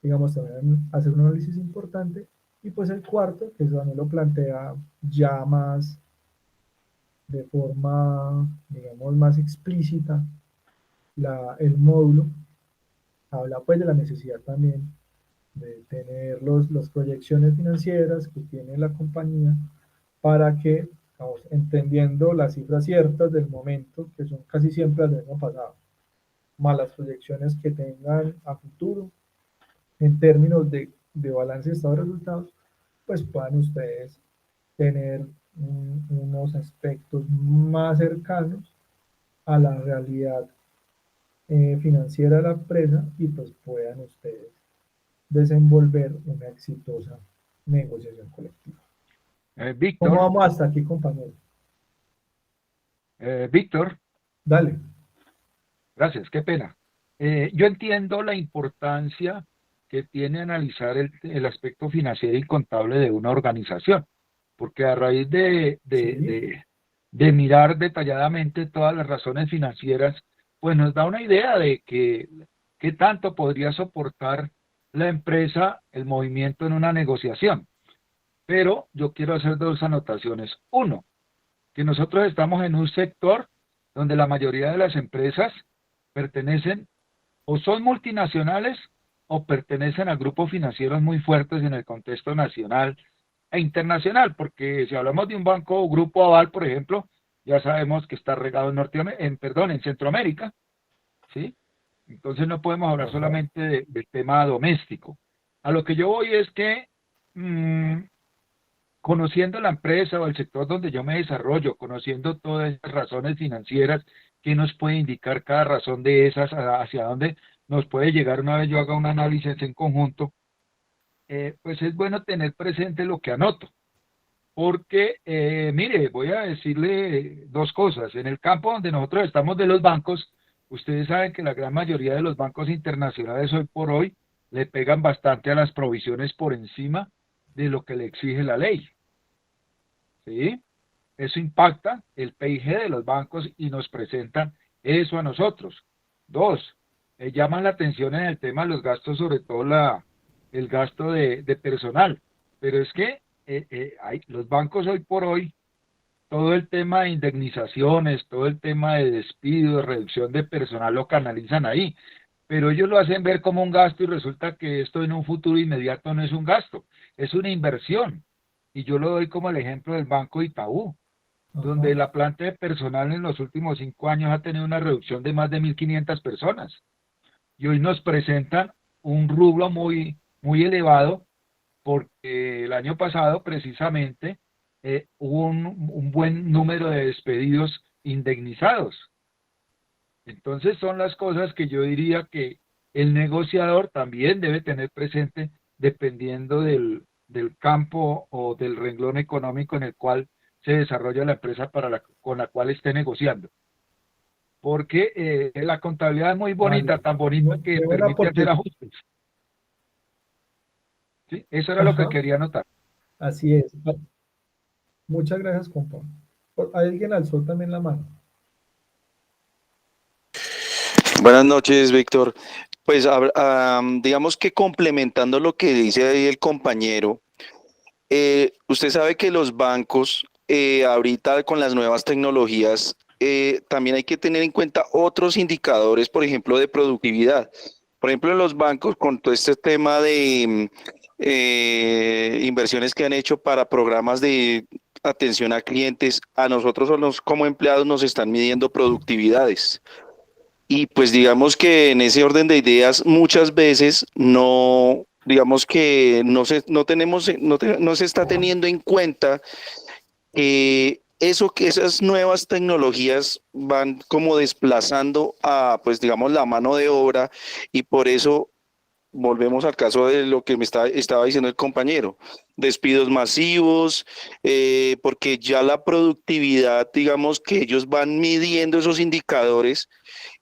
digamos, también hacer un análisis importante. Y pues el cuarto, que también lo plantea ya más de forma, digamos, más explícita, el módulo, habla pues de la necesidad también de tener las proyecciones financieras que tiene la compañía para que, vamos, entendiendo las cifras ciertas del momento, que son casi siempre las del año pasado, más las proyecciones que tengan a futuro en términos de balance de estado de resultados, pues puedan ustedes tener unos aspectos más cercanos a la realidad financiera de la empresa y pues puedan ustedes desenvolver una exitosa negociación colectiva. ¿Cómo Víctor, vamos hasta aquí, compañero? Víctor, Dale. gracias, qué pena. Yo entiendo la importancia que tiene analizar el aspecto financiero y contable de una organización, porque a raíz de mirar detalladamente todas las razones financieras, pues nos da una idea de qué tanto podría soportar la empresa el movimiento en una negociación. Pero yo quiero hacer dos anotaciones. Uno, que nosotros estamos en un sector donde la mayoría de las empresas pertenecen o son multinacionales o pertenecen a grupos financieros muy fuertes en el contexto nacional e internacional, porque si hablamos de un banco o grupo aval, por ejemplo, ya sabemos que está regado en Centroamérica, ¿sí? Entonces no podemos hablar solamente del tema doméstico. A lo que yo voy es que conociendo la empresa o el sector donde yo me desarrollo, conociendo todas esas razones financieras, ¿qué nos puede indicar cada razón de esas, hacia dónde nos puede llegar una vez yo haga un análisis en conjunto? Pues es bueno tener presente lo que anoto, porque, mire, voy a decirle dos cosas. En el campo donde nosotros estamos de los bancos, ustedes saben que la gran mayoría de los bancos internacionales hoy por hoy le pegan bastante a las provisiones por encima de lo que le exige la ley. ¿Sí? Eso impacta el PIG de los bancos y nos presentan eso a nosotros. Dos, llaman la atención en el tema de los gastos, sobre todo el gasto de personal. Pero es que los bancos hoy por hoy, todo el tema de indemnizaciones, todo el tema de despido, de reducción de personal lo canalizan ahí. Pero ellos lo hacen ver como un gasto y resulta que esto en un futuro inmediato no es un gasto, es una inversión. Y yo lo doy como el ejemplo del Banco Itaú, donde la planta de personal en los últimos 5 años ha tenido una reducción de más de 1.500 personas. Y hoy nos presentan un rublo muy, muy elevado, porque el año pasado precisamente hubo un buen número de despedidos indemnizados. Entonces son las cosas que yo diría que el negociador también debe tener presente dependiendo del campo o del renglón económico en el cual se desarrolla la empresa con la cual esté negociando. Porque la contabilidad es muy bonita, tan bonita que permite hacer ajustes. ¿Sí? Eso era lo que quería anotar. Así es. Muchas gracias, compa. ¿Alguien alzó también la mano? Buenas noches, Víctor. Pues digamos que complementando lo que dice ahí el compañero, usted sabe que los bancos ahorita con las nuevas tecnologías también hay que tener en cuenta otros indicadores, por ejemplo, de productividad. Por ejemplo, en los bancos con todo este tema de inversiones que han hecho para programas de atención a clientes, a nosotros como empleados nos están midiendo productividades. Y pues digamos que en ese orden de ideas muchas veces no, digamos que no tenemos, no se está teniendo en cuenta que esas nuevas tecnologías van como desplazando a, pues digamos, la mano de obra, y por eso volvemos al caso de lo que estaba diciendo el compañero, despidos masivos, porque ya la productividad, digamos que ellos van midiendo esos indicadores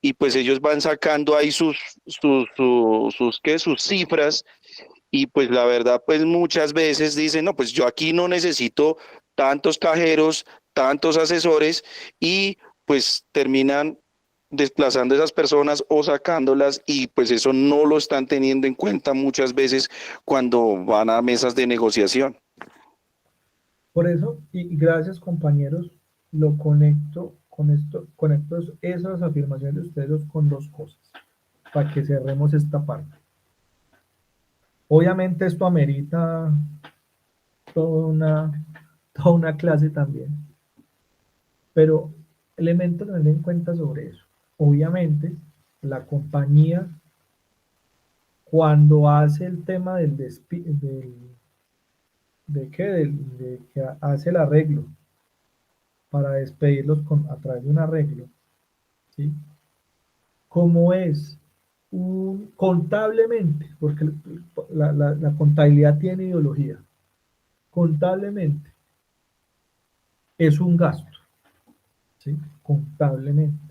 y pues ellos van sacando ahí sus cifras, y pues la verdad, pues muchas veces dicen, no, pues yo aquí no necesito tantos cajeros, tantos asesores, y pues terminan desplazando a esas personas o sacándolas, y pues eso no lo están teniendo en cuenta muchas veces cuando van a mesas de negociación. Por eso, y gracias compañeros, lo conecto con esto, conecto esas afirmaciones de ustedes dos con dos cosas, para que cerremos esta parte. Obviamente esto amerita toda toda una clase también, pero elementos a tener en cuenta sobre eso. Obviamente, la compañía, cuando hace el tema del despido, de que hace el arreglo para despedirlos a través de un arreglo, ¿sí? Como es contablemente, porque la contabilidad tiene ideología, contablemente es un gasto, ¿sí? Contablemente.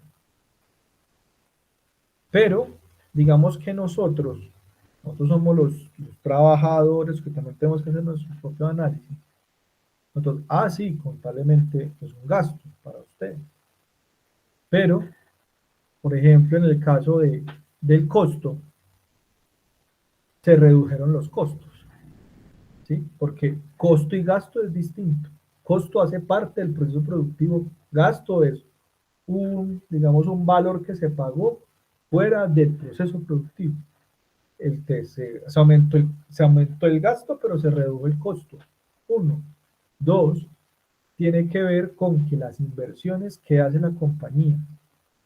Pero digamos que nosotros somos los trabajadores que también tenemos que hacer nuestro propio análisis. Nosotros, sí, contablemente es un gasto para usted. Pero, por ejemplo, en el caso del costo, se redujeron los costos, ¿sí? Porque costo y gasto es distinto. Costo hace parte del proceso productivo, gasto es digamos, un valor que se pagó fuera del proceso productivo. Se aumentó el gasto, pero se redujo el costo. Uno. Dos, tiene que ver con que las inversiones que hace la compañía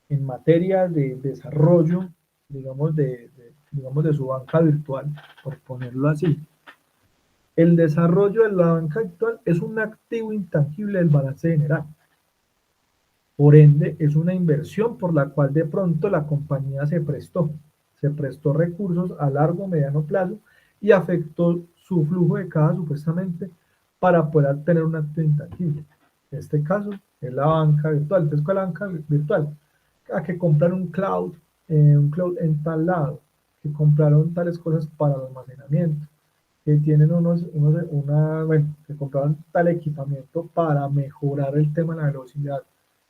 en materia de desarrollo, digamos, digamos, de su banca virtual, por ponerlo así, el desarrollo de la banca virtual es un activo intangible del balance general. Por ende, es una inversión por la cual de pronto la compañía se prestó recursos a largo o mediano plazo y afectó su flujo de caja supuestamente para poder tener un activo intangible. En este caso es la banca virtual. Entonces, ¿cuál es la banca virtual? A que compran un cloud en tal lado, que compraron tales cosas para el almacenamiento, que tienen bueno, que compraron tal equipamiento para mejorar el tema de la velocidad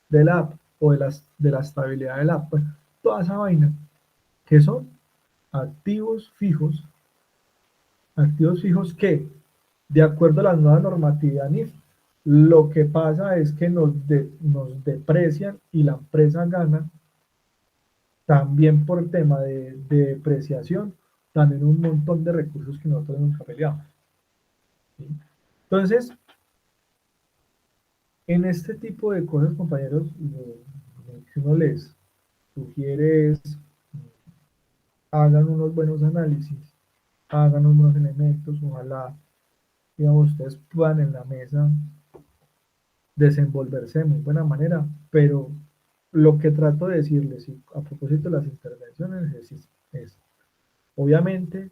del app o de la estabilidad del app, pues, toda esa vaina, que son activos fijos que, de acuerdo a la nueva normatividad NIF, lo que pasa es que nos deprecian y la empresa gana también por tema de depreciación, también un montón de recursos que nosotros nunca peleamos. ¿Sí? Entonces, en este tipo de cosas, compañeros, lo que uno les sugiere es hagan unos buenos análisis, hagan unos buenos elementos, ojalá, digamos, ustedes puedan en la mesa desenvolverse de muy buena manera, pero lo que trato de decirles, y a propósito de las intervenciones, es obviamente,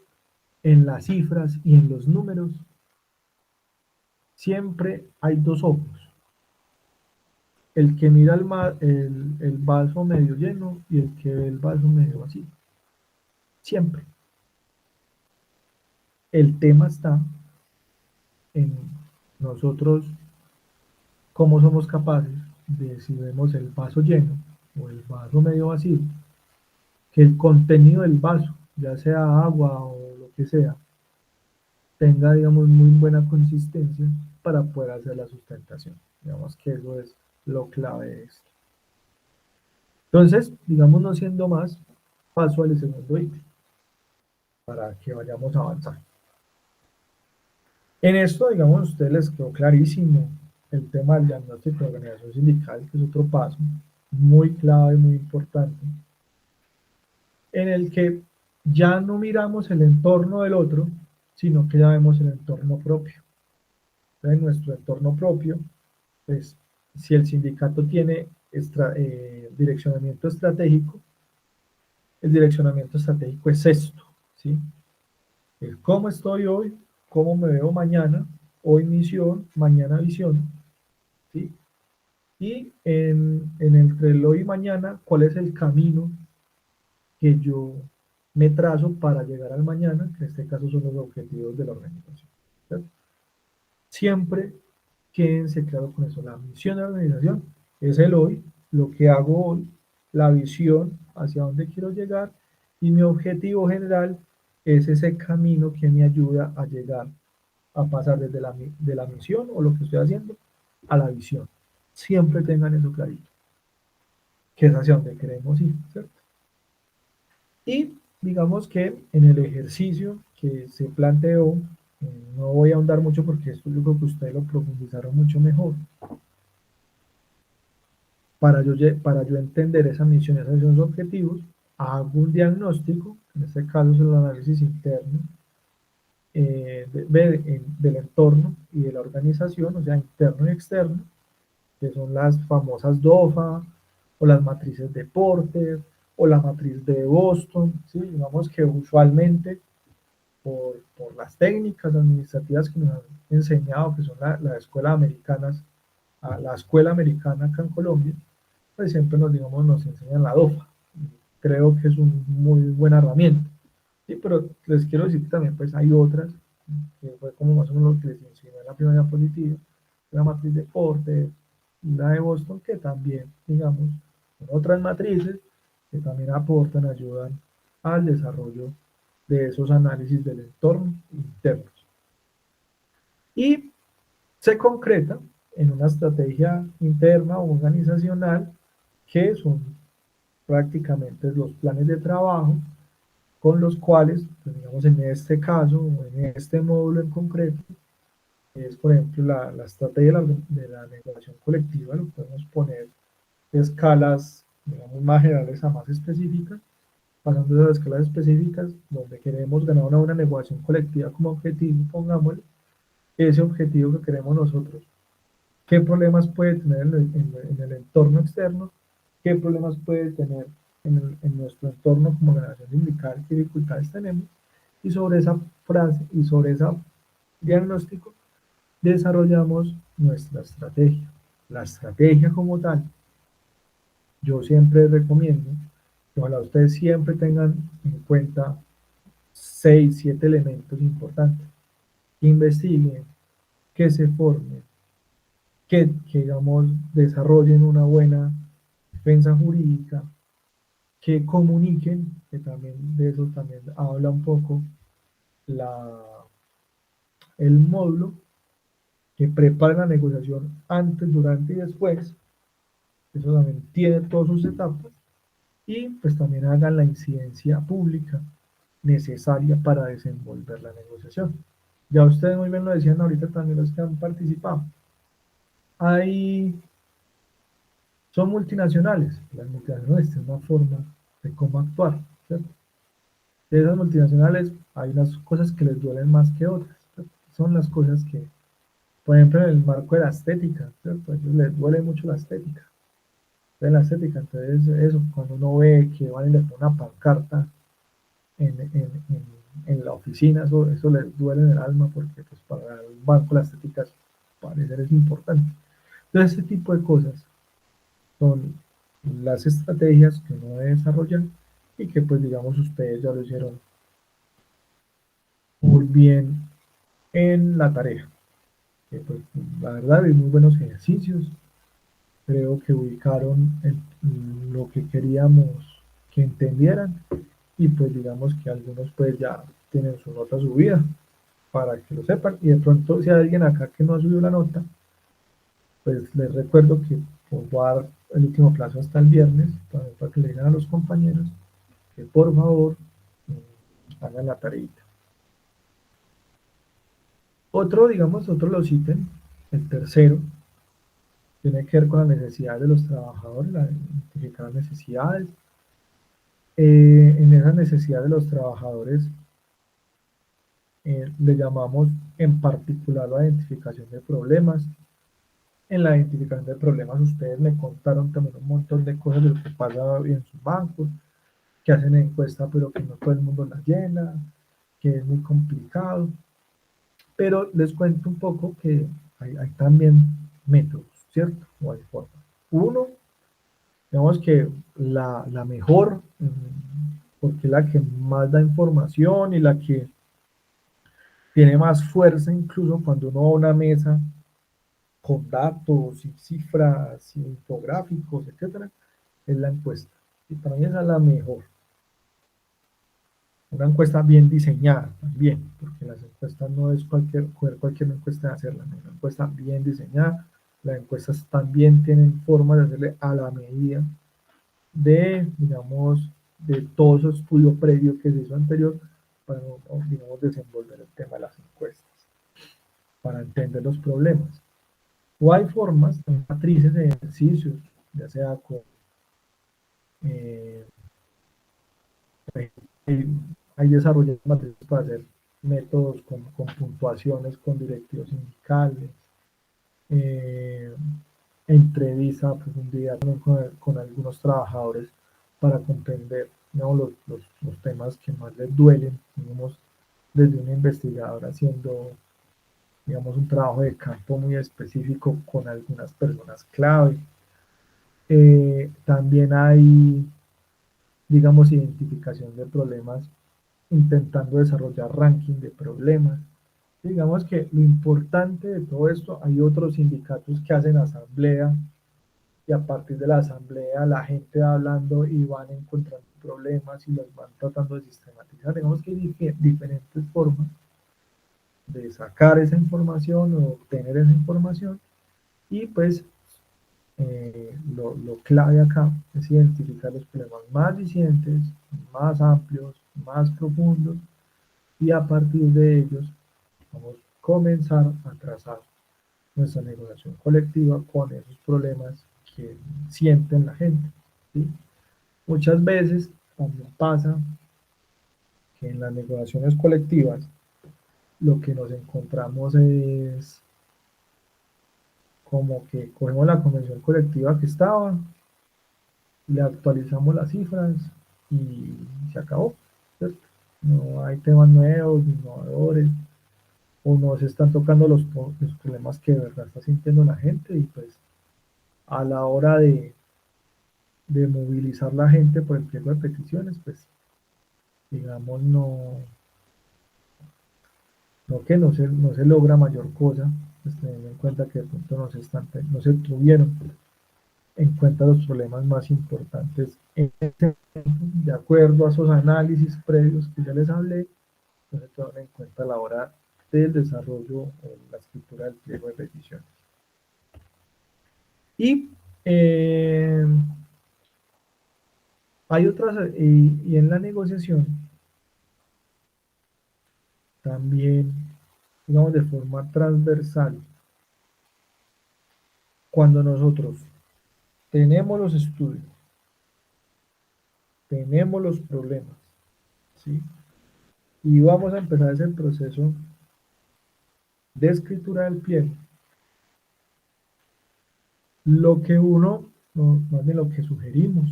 en las cifras y en los números, siempre hay dos ojos. El que mira el vaso medio lleno y el que ve el vaso medio vacío. Siempre. El tema está en nosotros cómo somos capaces de, si vemos el vaso lleno o el vaso medio vacío, que el contenido del vaso, ya sea agua o lo que sea, tenga, digamos, muy buena consistencia para poder hacer la sustentación. Digamos que eso es lo clave de esto. Entonces, digamos, no siendo más, paso al segundo ítem para que vayamos a avanzar. En esto, digamos, a ustedes les quedó clarísimo el tema del diagnóstico de organización sindical, que es otro paso muy clave, muy importante, en el que ya no miramos el entorno del otro, sino que ya vemos el entorno propio. En nuestro entorno propio, pues, si el sindicato tiene direccionamiento estratégico, el direccionamiento estratégico es esto, ¿sí? El cómo estoy hoy, cómo me veo mañana, hoy misión, mañana visión, ¿sí? Y entre el hoy y mañana, ¿cuál es el camino que yo me trazo para llegar al mañana? Que en este caso son los objetivos de la organización, ¿cierto? Siempre quédense claro con eso. La misión de la organización es el hoy, lo que hago hoy, la visión hacia dónde quiero llegar y mi objetivo general es ese camino que me ayuda a llegar, a pasar desde de la misión o lo que estoy haciendo a la visión. Siempre tengan eso clarito, que es hacia donde queremos ir, ¿cierto? Y digamos que en el ejercicio que se planteó, no voy a ahondar mucho porque esto yo creo que ustedes lo profundizaron mucho mejor. Para yo entender esa misión, esos objetivos, hago un diagnóstico, en este caso es el análisis interno, del entorno y de la organización, o sea, interno y externo, que son las famosas DOFA, o las matrices de Porter, o la matriz de Boston, ¿sí? Digamos que usualmente por las técnicas administrativas que nos han enseñado, que son la escuela americanas, la escuela americana acá en Colombia, pues siempre nos enseñan la DOFA. Creo que es una muy buena herramienta. Sí, pero les quiero decir que también pues hay otras, que fue como más o menos lo que les enseñé en la primera diapositiva, la matriz de Porter, la de Boston, que también, digamos, son otras matrices que también aportan, ayudan al desarrollo de esos análisis del entorno internos. Y se concreta en una estrategia interna o organizacional que son prácticamente los planes de trabajo con los cuales, pues, digamos, en este caso o en este módulo en concreto, es por ejemplo la estrategia de la negociación colectiva, lo podemos poner de escalas, digamos, más generales a más específicas, pasando de las escalas específicas, donde queremos ganar una buena negociación colectiva como objetivo, pongámosle ese objetivo que queremos nosotros. ¿Qué problemas puede tener en el entorno externo? ¿Qué problemas puede tener en nuestro entorno como organización sindical? ¿Qué dificultades tenemos? Y sobre esa frase y sobre ese diagnóstico desarrollamos nuestra estrategia. La estrategia como tal, yo siempre recomiendo que ojalá ustedes siempre tengan en cuenta 6, 7 elementos importantes. Que investiguen, que se formen, que digamos, desarrollen una buena defensa jurídica, que comuniquen, que también de eso también habla un poco la, el módulo, que preparen la negociación antes, durante y después, eso también tiene todas sus etapas, y pues también hagan la incidencia pública necesaria para desenvolver la negociación. Ya ustedes muy bien lo decían ahorita también los que han participado. Hay Son multinacionales. Las multinacionales tienen una forma de cómo actuar, ¿cierto? De esas multinacionales hay unas cosas que les duelen más que otras, ¿cierto? Son las cosas que, por ejemplo, en el marco de la estética, ¿cierto? A ellos les duele mucho la estética. Entonces eso, cuando uno ve que van y le ponen una pancarta en la oficina, eso les duele en el alma porque pues, para el banco la estética parecer es importante. Entonces ese tipo de cosas son las estrategias que uno debe desarrollar y que pues digamos ustedes ya lo hicieron muy bien en la tarea. Que, pues, la verdad hay muy buenos ejercicios, creo que ubicaron lo que queríamos que entendieran y pues digamos que algunos pues ya tienen su nota subida para que lo sepan y de pronto si hay alguien acá que no ha subido la nota, pues les recuerdo que pues, voy a dar el último plazo hasta el viernes para que le digan a los compañeros que por favor hagan la tareita. Otro, digamos, otro los ítems, el tercero, tiene que ver con las necesidades de los trabajadores, identificar las necesidades. En esas necesidades de los trabajadores le llamamos en particular la identificación de problemas. En la identificación de problemas ustedes me contaron también un montón de cosas de lo que pasa en sus bancos, que hacen encuesta pero que no todo el mundo la llena, que es muy complicado. Pero les cuento un poco que hay también métodos, ¿cierto? O hay formas. Uno, digamos que la mejor, porque es la que más da información y la que tiene más fuerza incluso cuando uno va a una mesa con datos y cifras y infográficos, etcétera, es la encuesta. Y para mí esa es la mejor. Una encuesta bien diseñada también, porque las encuestas no es cualquier encuesta de hacerla, no, una encuesta bien diseñada. Las encuestas también tienen formas de hacerle a la medida de, digamos, de todo ese estudio previo que se hizo anterior para, digamos, desenvolver el tema de las encuestas, para entender los problemas. O hay formas, matrices de ejercicios, ya sea con eh, hay desarrollados matrices para hacer métodos con puntuaciones, con directivos sindicales, eh, entrevista a profundidad con algunos trabajadores para comprender, ¿no?, los temas que más les duelen, digamos, desde un investigador haciendo, digamos, un trabajo de campo muy específico con algunas personas clave. También hay, digamos, identificación de problemas, intentando desarrollar ranking de problemas. Digamos que lo importante de todo esto, hay otros sindicatos que hacen asamblea y a partir de la asamblea la gente va hablando y van encontrando problemas y los van tratando de sistematizar. Digamos que hay diferentes formas de sacar esa información o obtener esa información y pues lo clave acá es identificar los problemas más disidentes, más amplios, más profundos y a partir de ellos vamos a comenzar a trazar nuestra negociación colectiva con esos problemas que sienten la gente, ¿sí? Muchas veces también pasa que en las negociaciones colectivas lo que nos encontramos es como que cogemos la convención colectiva que estaba, le actualizamos las cifras y se acabó, ¿cierto? No hay temas nuevos, innovadores, o no se están tocando los problemas que de verdad está sintiendo la gente y pues a la hora de movilizar la gente por el pliego de peticiones, pues digamos no se logra mayor cosa, pues teniendo en cuenta que de pronto no se tuvieron en cuenta los problemas más importantes de acuerdo a esos análisis previos que ya les hablé, no se toman en cuenta a la hora del desarrollo o la escritura del pliego de peticiones. Y hay otras, y en la negociación también, digamos, de forma transversal, cuando nosotros tenemos los estudios, tenemos los problemas, ¿sí? Y vamos a empezar ese proceso de escritura del pliego. Lo que más bien lo que sugerimos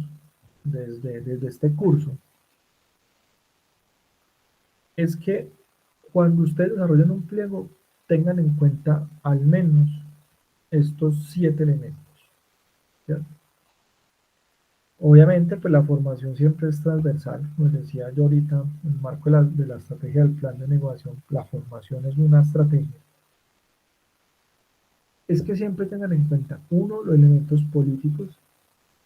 desde este curso, es que cuando ustedes desarrollen un pliego, tengan en cuenta al menos estos 7 elementos, ¿cierto? Obviamente, pues la formación siempre es transversal, como decía yo ahorita, en el marco de la estrategia del plan de negociación, la formación es una estrategia. Es que siempre tengan en cuenta, uno, los elementos políticos,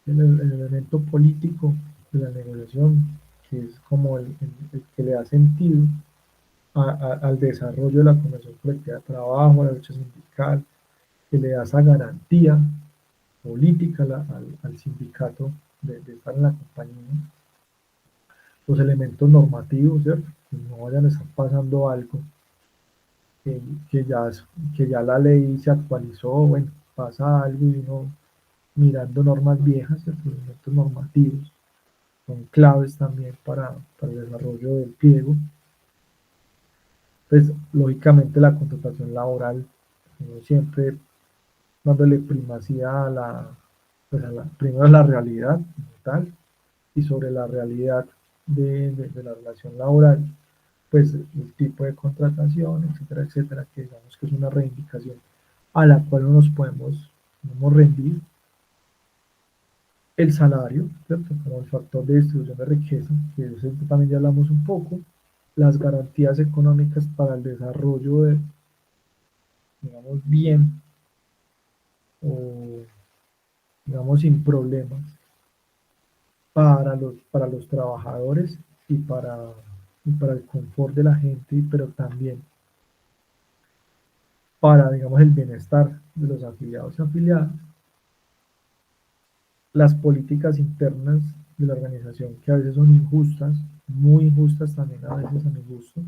el elemento político de la negociación, que es como el que le da sentido al desarrollo de la convención colectiva de trabajo, a la lucha sindical, que le da esa garantía política al sindicato de estar en la compañía. Los elementos normativos, ¿cierto? Que no vayan a estar pasando algo que ya, que ya la ley se actualizó, bueno, pasa algo y uno mirando normas viejas, procedimientos normativos, son claves también para el desarrollo del pliego. Pues lógicamente la contratación laboral, siempre dándole primacía a pues primero a la realidad como tal, y sobre la realidad de la relación laboral, pues el tipo de contratación, etcétera, etcétera, que digamos que es una reivindicación a la cual no nos podemos rendir. El salario, ¿cierto? Como el factor de distribución de riqueza, que de eso también ya hablamos un poco, las garantías económicas para el desarrollo de, digamos, bien o, digamos, sin problemas para los trabajadores y para el confort de la gente, pero también para, digamos, el bienestar de los afiliados y afiliadas, las políticas internas de la organización que a veces son injustas, muy injustas también a veces a mi gusto,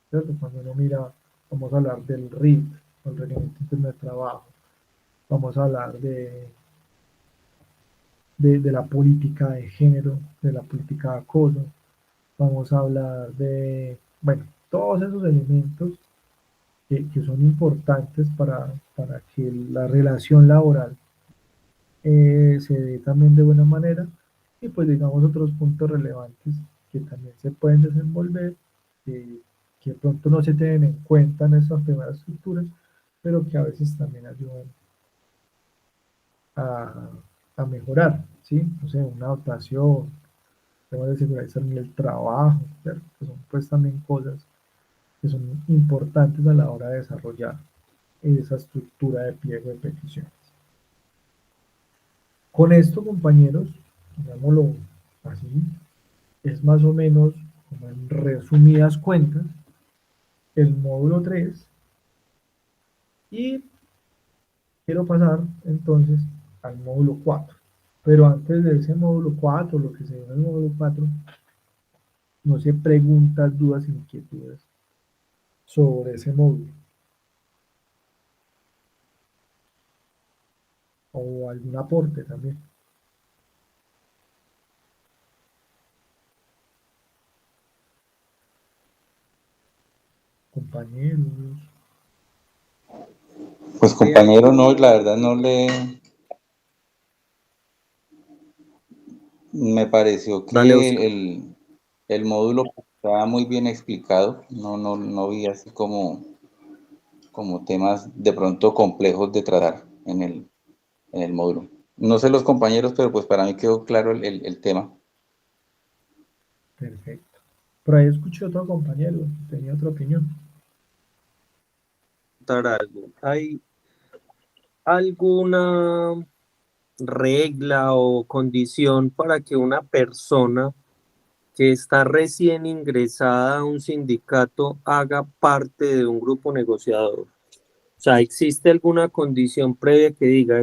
¿cierto? Cuando uno mira, vamos a hablar del RIT, el Reglamento Interno de Trabajo, vamos a hablar de la política de género, de la política de acoso, vamos a hablar de, bueno, todos esos elementos que son importantes para que la relación laboral se dé también de buena manera, y pues digamos otros puntos relevantes que también se pueden desenvolver, que de pronto no se tienen en cuenta en estas primeras estructuras, pero que a veces también ayudan a, a mejorar, ¿sí? O sea, una dotación, temas de seguridad y salud en el trabajo, ¿cierto? Que son pues también cosas que son importantes a la hora de desarrollar esa estructura de pliego de peticiones. Con esto, compañeros, digámoslo así, es más o menos, como en resumidas cuentas, el módulo 3, y quiero pasar entonces al módulo 4. Pero antes de ese módulo 4, lo que se llama el módulo 4, no sé, preguntas, dudas, inquietudes sobre ese módulo o algún aporte también. Compañeros. Pues compañero, no, la verdad no le... Me pareció Dale, Oscar. que el módulo estaba muy bien explicado, no vi así como temas de pronto complejos de tratar en el módulo. No sé los compañeros, pero pues para mí quedó claro el tema. Perfecto. Por ahí escuché otro compañero, tenía otra opinión. Algo. ¿Hay alguna regla o condición para que una persona que está recién ingresada a un sindicato haga parte de un grupo negociador? O sea, ¿existe alguna condición previa que diga,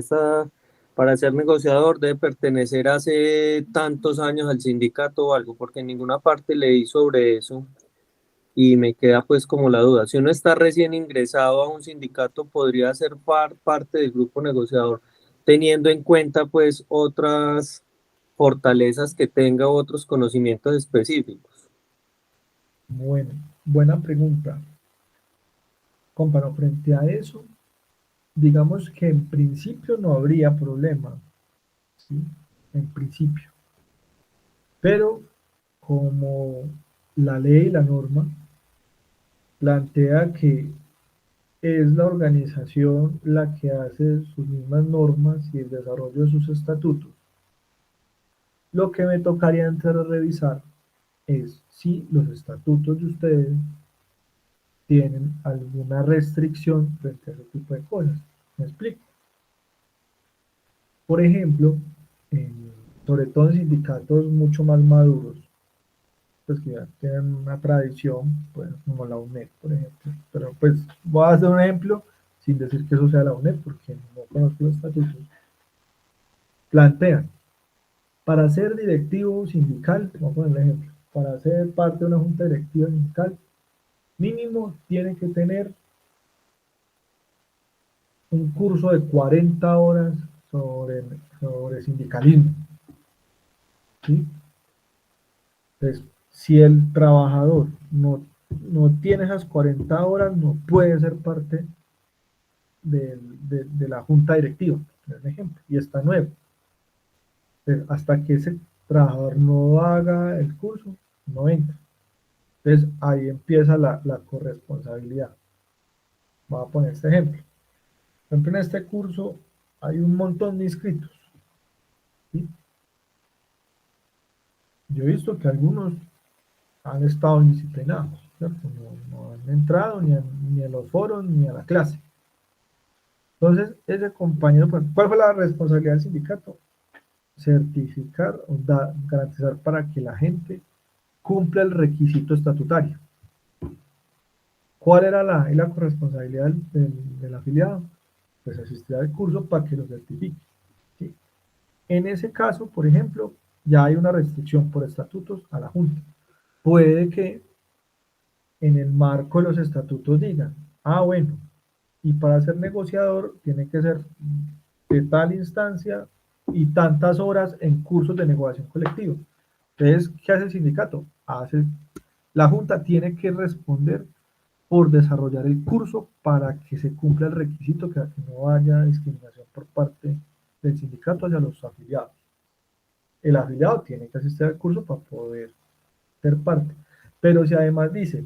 para ser negociador debe pertenecer hace tantos años al sindicato o algo? Porque en ninguna parte leí sobre eso y me queda pues como la duda. Si uno está recién ingresado a un sindicato, podría ser parte del grupo negociador, teniendo en cuenta pues otras fortalezas que tenga, otros conocimientos específicos. Bueno, buena pregunta. Comparo frente a eso, digamos que en principio no habría problema, ¿sí? En principio. Pero como la ley y la norma plantea que es la organización la que hace sus mismas normas y el desarrollo de sus estatutos, lo que me tocaría entrar a revisar es si los estatutos de ustedes tienen alguna restricción frente a ese tipo de cosas. ¿Me explico? Por ejemplo, sobre todo en sindicatos mucho más maduros, pues que ya tienen una tradición, pues como la UNED, por ejemplo. Pero pues voy a hacer un ejemplo sin decir que eso sea la UNED, porque no conozco los estatutos. Plantean, para ser directivo sindical, vamos a poner el ejemplo, para ser parte de una junta directiva sindical, mínimo tiene que tener un curso de 40 horas sobre sindicalismo, ¿sí? Entonces, si el trabajador no tiene esas 40 horas, no puede ser parte de la junta directiva, por ejemplo, y está nuevo. Entonces, hasta que ese trabajador no haga el curso, no entra. Entonces, ahí empieza la corresponsabilidad. Voy a poner este ejemplo. Por ejemplo, en este curso hay un montón de inscritos, ¿sí? Yo he visto que algunos han estado indisciplinados, ¿cierto? No han entrado ni a los foros ni a la clase. Entonces, ese compañero, pues, ¿cuál fue la responsabilidad del sindicato? Certificar o garantizar para que la gente cumpla el requisito estatutario. ¿Cuál era la corresponsabilidad del afiliado? Pues asistir al curso para que lo certifique, ¿sí? En ese caso, por ejemplo, ya hay una restricción por estatutos a la Junta. Puede que en el marco de los estatutos digan, bueno, y para ser negociador tiene que ser de tal instancia y tantas horas en cursos de negociación colectiva. Entonces, ¿qué hace el sindicato? La Junta tiene que responder por desarrollar el curso para que se cumpla el requisito, que no haya discriminación por parte del sindicato hacia los afiliados. El afiliado tiene que asistir al curso para poder ser parte. Pero si además dice,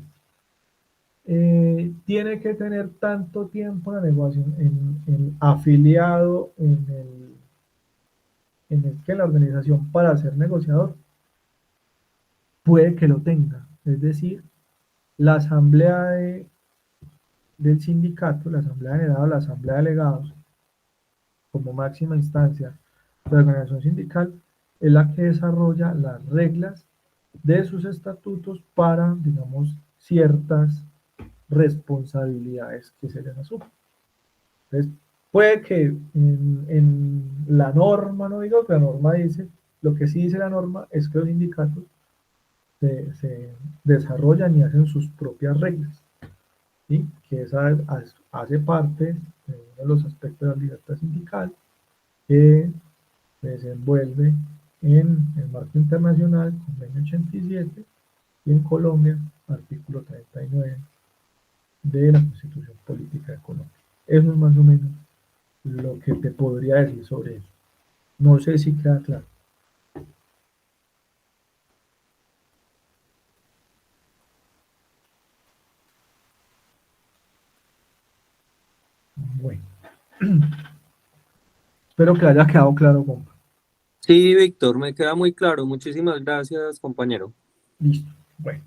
tiene que tener tanto tiempo la negociación en afiliado en la organización para ser negociador, puede que lo tenga. Es decir, la asamblea del sindicato, la asamblea general, la asamblea de delegados, como máxima instancia de la organización sindical, es la que desarrolla las reglas de sus estatutos para, digamos, ciertas responsabilidades que se les asumen. Entonces, puede que en la norma, no digo que la norma dice, lo que sí dice la norma es que los sindicatos se desarrollan y hacen sus propias reglas, ¿sí? Que esa hace parte de uno de los aspectos de la libertad sindical que se desenvuelve en el marco internacional, convenio 87, y en Colombia, artículo 39 de la Constitución Política de Colombia. Eso es más o menos lo que te podría decir sobre eso. No sé si queda claro. Bueno, espero que haya quedado claro, compa. Sí, Víctor, me queda muy claro. Muchísimas gracias, compañero. Listo. Bueno,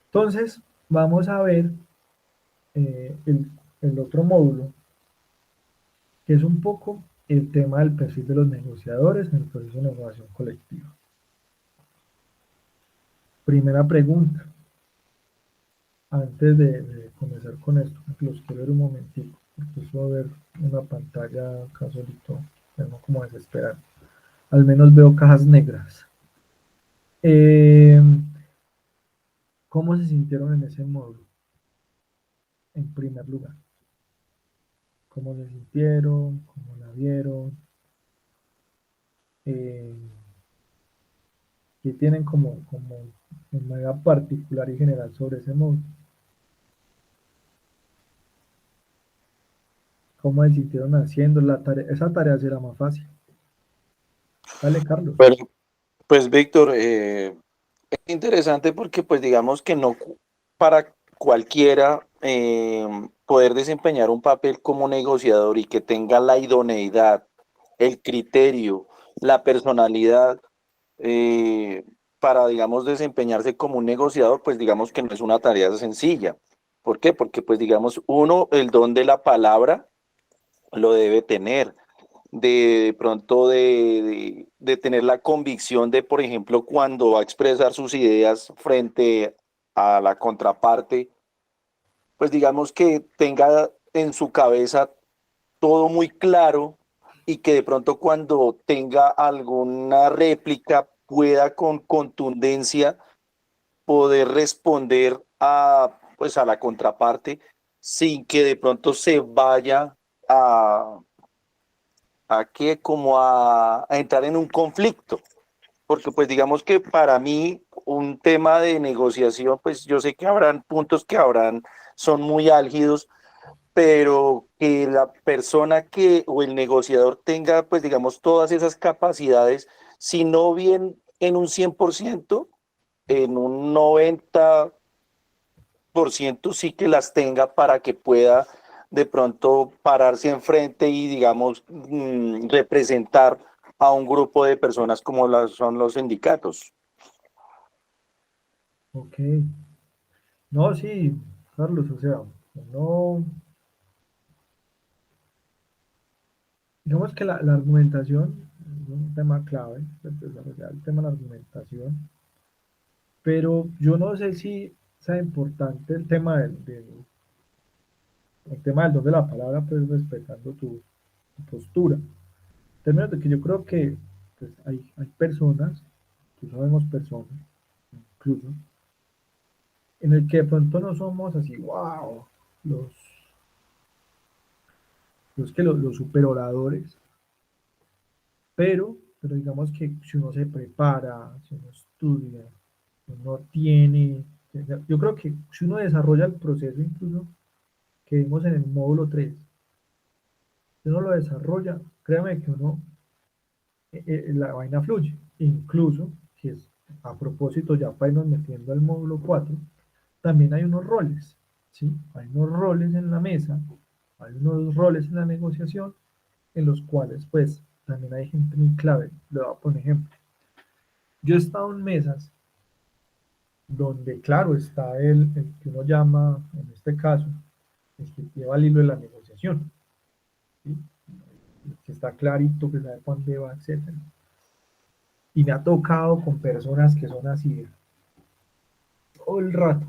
entonces vamos a ver el otro módulo, que es un poco el tema del perfil de los negociadores en el proceso de negociación colectiva. Primera pregunta, antes de comenzar con esto, que los quiero ver un momentico, porque eso va a ver una pantalla acá solito, tengo como desesperar. Al menos veo cajas negras. ¿Cómo se sintieron en ese módulo? En primer lugar, ¿cómo se sintieron? ¿Cómo la vieron? ¿Qué tienen como de manera particular y general sobre ese módulo? ¿Cómo se sintieron haciendo la tarea? Esa tarea será más fácil. Dale, Carlos. Bueno, pues Víctor, es interesante porque pues digamos que no para cualquiera poder desempeñar un papel como negociador y que tenga la idoneidad, el criterio, la personalidad eh, para, digamos, desempeñarse como un negociador, pues digamos que no es una tarea sencilla. ¿Por qué? Porque pues digamos, uno, el don de la palabra lo debe tener de pronto de tener la convicción de, por ejemplo, cuando va a expresar sus ideas frente a la contraparte, pues digamos que tenga en su cabeza todo muy claro y que de pronto cuando tenga alguna réplica pueda con contundencia poder responder a, pues, a la contraparte sin que de pronto se vaya a que como a entrar en un conflicto, porque pues digamos que para mí un tema de negociación, pues yo sé que habrán puntos que son muy álgidos, pero que la persona que o el negociador tenga pues digamos todas esas capacidades, si no bien en un 100%, en un 90% sí que las tenga para que pueda de pronto pararse enfrente y, digamos, representar a un grupo de personas como son los sindicatos. Ok. No, sí, Carlos, o sea, no, digamos que la argumentación es un tema clave, pues, desarrollar el tema de la argumentación, pero yo no sé si sea importante el tema el tema del don de la palabra, pues respetando tu postura. En términos de que yo creo que pues, hay personas, que sabemos personas, incluso, en el que de pronto no somos así, wow, los, los superoradores, pero digamos que si uno se prepara, si uno estudia, si uno tiene, yo creo que si uno desarrolla el proceso incluso que vimos en el módulo 3, si uno lo desarrolla, créame que uno, la vaina fluye, incluso, que es a propósito, ya para irnos metiendo al módulo 4, también hay unos roles, ¿sí? Hay unos roles en la mesa, hay unos roles en la negociación, en los cuales, pues, también hay gente muy clave. Le voy a poner ejemplo. Yo he estado en mesas donde, claro, está el que uno llama, en este caso, el que lleva el hilo de la negociación, ¿sí? El que está clarito, que sabe para dónde va, etcétera. Y me ha tocado con personas que son así todo el rato,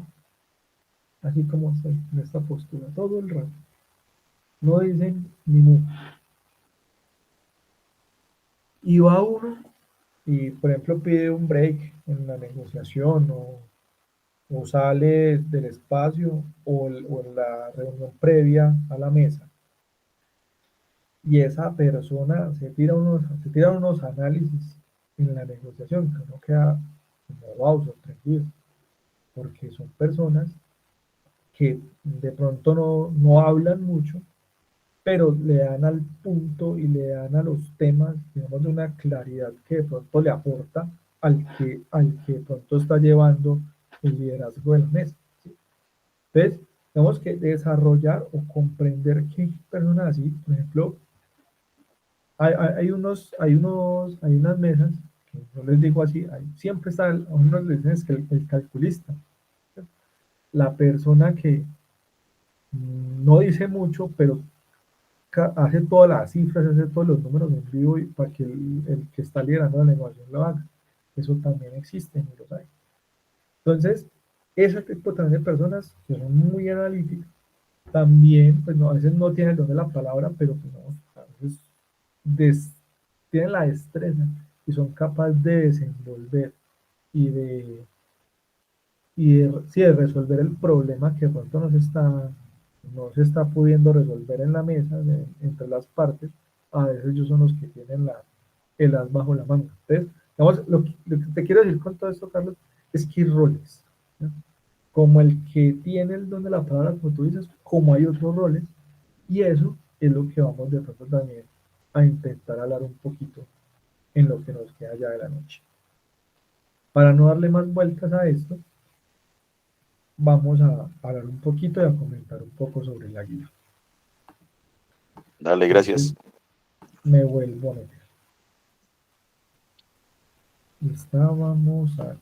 así como estoy, en esta postura, todo el rato. No dicen ni mu. Y va uno y, por ejemplo, pide un break en la negociación o sale del espacio o en la reunión previa a la mesa. Y esa persona se tira unos análisis en la negociación que uno queda como wow, sorprendido, porque son personas que de pronto no hablan mucho, pero le dan al punto y le dan a los temas, digamos, de una claridad que de pronto le aporta al que de pronto está llevando el liderazgo de la mesa, ¿sí? Entonces, tenemos que desarrollar o comprender que hay personas así, por ejemplo, hay unas mesas, que no les digo así, siempre está, a unos les dicen es que el calculista, la persona que no dice mucho, pero hace todas las cifras, hace todos los números en vivo y para que el que está liderando la negociación lo haga. Eso también existe y los hay. Entonces, ese tipo también de personas que son muy analíticas, también, pues no, a veces no tienen el don de la palabra, pero pues, no, a veces tienen la destreza y son capaces de desenvolver y sí, de resolver el problema que de pronto no se está pudiendo resolver en la mesa entre las partes. A veces ellos son los que tienen el as bajo la manga. Entonces, digamos, lo que te quiero decir con todo esto, Carlos, es que hay roles, ¿no? Como el que tiene el don de la palabra, como tú dices, como hay otros roles, y eso es lo que vamos de pronto también a intentar hablar un poquito en lo que nos queda ya de la noche. Para no darle más vueltas a esto, vamos a hablar un poquito y a comentar un poco sobre la guía. Dale, Entonces, gracias. me vuelvo a meter. Estábamos aquí,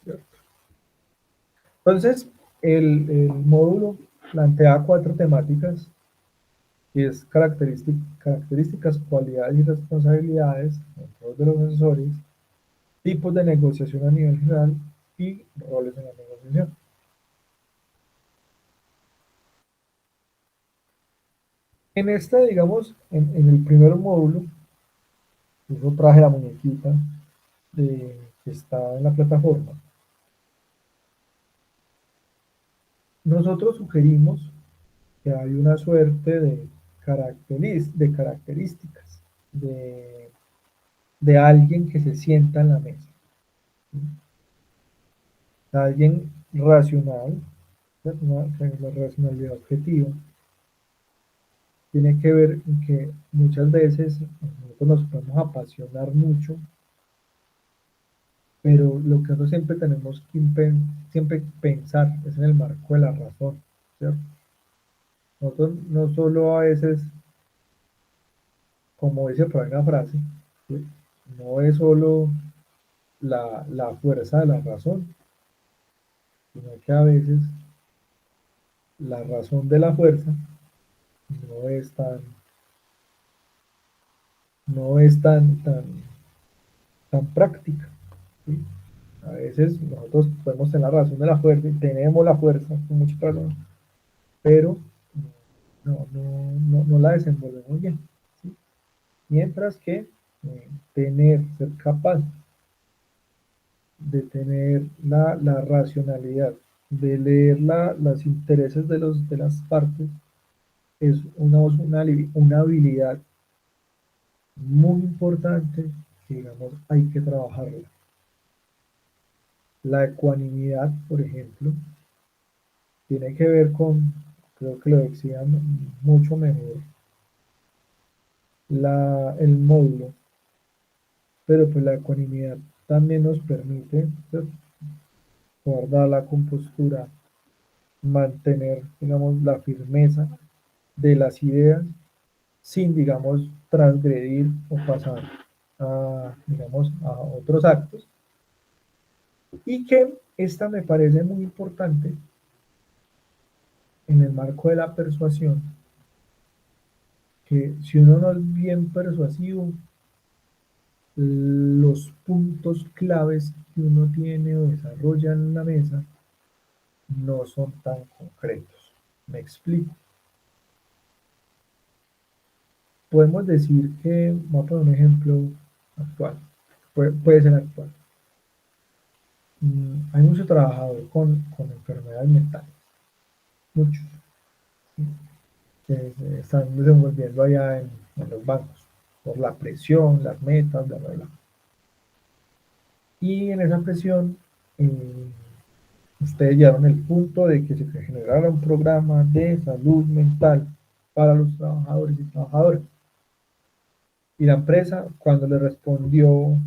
¿cierto? Entonces, el módulo plantea 4 temáticas, que es características, cualidades y responsabilidades de los asesores, tipos de negociación a nivel general y roles en la negociación. En este, digamos, en el primer módulo, yo traje la muñequita que está en la plataforma. Nosotros sugerimos que hay una suerte de características de alguien que se sienta en la mesa. ¿Sí? Alguien racional, la racionalidad objetiva, tiene que ver en que muchas veces nosotros nos podemos apasionar mucho, pero lo que nosotros siempre tenemos que siempre pensar es en el marco de la razón, ¿cierto? Nosotros no solo a veces, como dice por ahí una frase, ¿sí? No es solo la fuerza de la razón, sino que a veces la razón de la fuerza no es tan práctica, ¿sí? A veces nosotros podemos tener la razón de la fuerza y tenemos la fuerza con mucha razón, pero no la desenvolvemos bien, ¿sí? Mientras que ser capaz de tener la racionalidad, de leer los intereses de las partes, es una habilidad muy importante que, digamos, hay que trabajarla. La ecuanimidad, por ejemplo, tiene que ver con, creo que lo decían mucho mejor, el módulo, pero pues la ecuanimidad también nos permite, ¿cierto?, guardar la compostura, mantener, digamos, la firmeza de las ideas sin, digamos, transgredir o pasar a, digamos, a otros actos. Y que esta me parece muy importante en el marco de la persuasión, que si uno no es bien persuasivo, los puntos claves que uno tiene o desarrolla en la mesa no son tan concretos. Me explico. Podemos decir que, voy a poner un ejemplo actual, puede ser actual. Hay mucho trabajador con enfermedades mentales, muchos, ¿sí?, que se están desenvolviendo allá en los bancos, por la presión, las metas, bla, bla, bla. Y en esa presión, ustedes llegaron al punto de que se generara un programa de salud mental para los trabajadores y trabajadoras. Y la empresa, cuando le respondió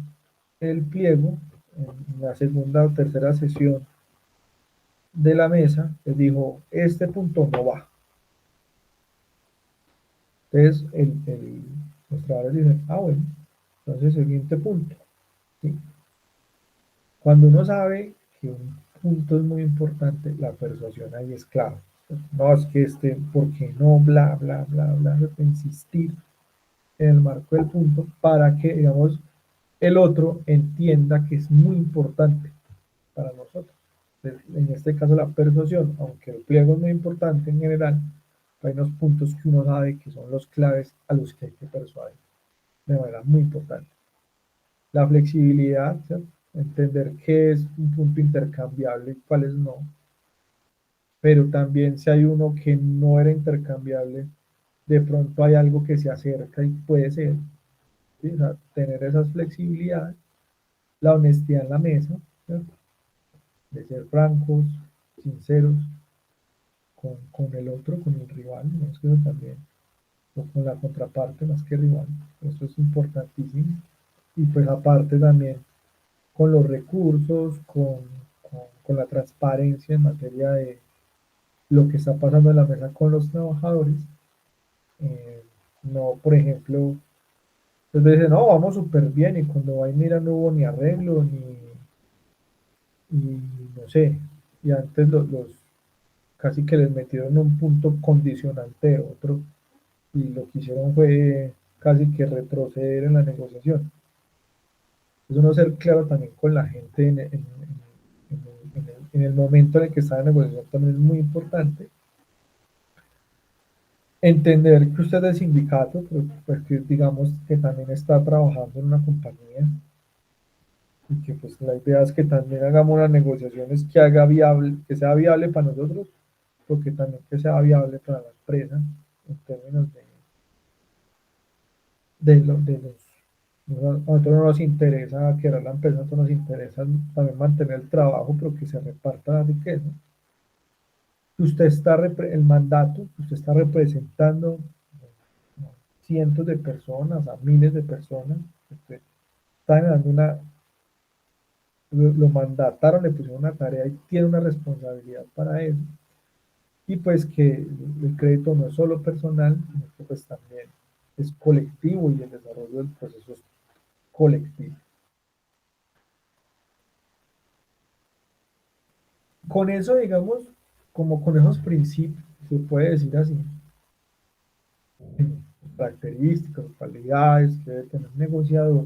el pliego, en la segunda o tercera sesión de la mesa, les dijo, este punto no va. Entonces, los trabajadores dicen, bueno, entonces siguiente punto, ¿sí? Cuando uno sabe que un punto es muy importante, la persuasión ahí es clave. No es que ¿por qué no? Bla, bla, bla, bla, insistir en el marco del punto para que, digamos, el otro entienda que es muy importante para nosotros. En este caso, la persuasión, aunque el pliego es muy importante en general, hay unos puntos que uno sabe que son los claves a los que hay que persuadir de manera muy importante. La flexibilidad, ¿cierto?, entender qué es un punto intercambiable y cuáles no, pero también si hay uno que no era intercambiable, de pronto hay algo que se acerca y puede ser, ¿sí?, o sea, tener esas flexibilidades, la honestidad en la mesa, ¿cierto?, de ser francos, sinceros con el otro, con el rival, ¿no? Es que eso también, o con la contraparte más que rival, eso es importantísimo. Y pues aparte también con los recursos, con la transparencia en materia de lo que está pasando en la mesa con los trabajadores. No, por ejemplo, entonces dicen, no, vamos súper bien, y cuando va y mira no hubo ni arreglo, y no sé, y antes los casi que les metieron un punto condicionante otro, y lo que hicieron fue casi que retroceder en la negociación. Es uno ser claro también con la gente en el momento en el que está en negociación también es muy importante. Entender que usted es sindicato, pero pues que digamos que también está trabajando en una compañía y que pues la idea es que también hagamos unas negociaciones que sea viable para nosotros, porque también que sea viable para la empresa en términos a nosotros no nos interesa quebrar la empresa, a nosotros nos interesa también mantener el trabajo, pero que se reparta la riqueza. Usted está, el mandato, usted está representando cientos de personas, a miles de personas, usted está dando lo mandataron, le pusieron una tarea y tiene una responsabilidad para eso. Y pues que el crédito no es solo personal, sino que pues también es colectivo y el desarrollo del proceso es colectivo. Con eso, digamos, como con esos principios, se puede decir así, características, cualidades que debe tener un negociador.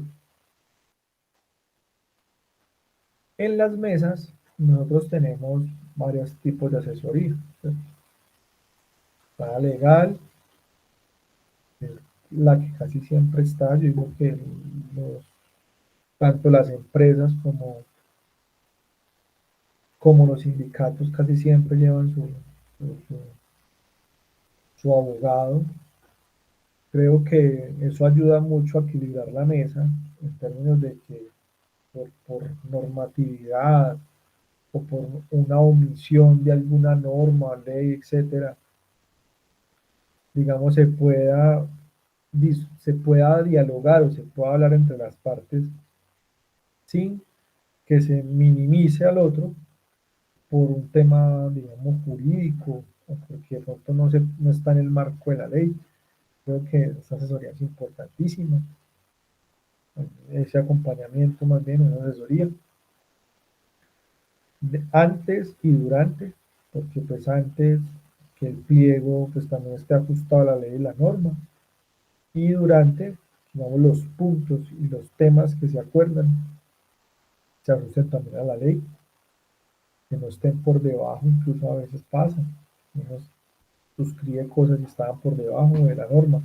En las mesas, nosotros tenemos varios tipos de asesoría. Está la legal, es la que casi siempre está, yo digo que tanto las empresas como los sindicatos casi siempre llevan su abogado. Creo que eso ayuda mucho a equilibrar la mesa en términos de que por normatividad o por una omisión de alguna norma, ley, etcétera, digamos, se pueda dialogar o se pueda hablar entre las partes sin que se minimice al otro por un tema, digamos, jurídico o porque de pronto no está en el marco de la ley. Creo que esa asesoría es importantísima. Ese acompañamiento más bien, una asesoría. Antes y durante, porque pues antes que el pliego pues también esté ajustado a la ley y la norma. Y durante, digamos, los puntos y los temas que se acuerdan se ajusten también a la ley, que no estén por debajo, incluso a veces pasa. Uno suscribe cosas y estaban por debajo de la norma,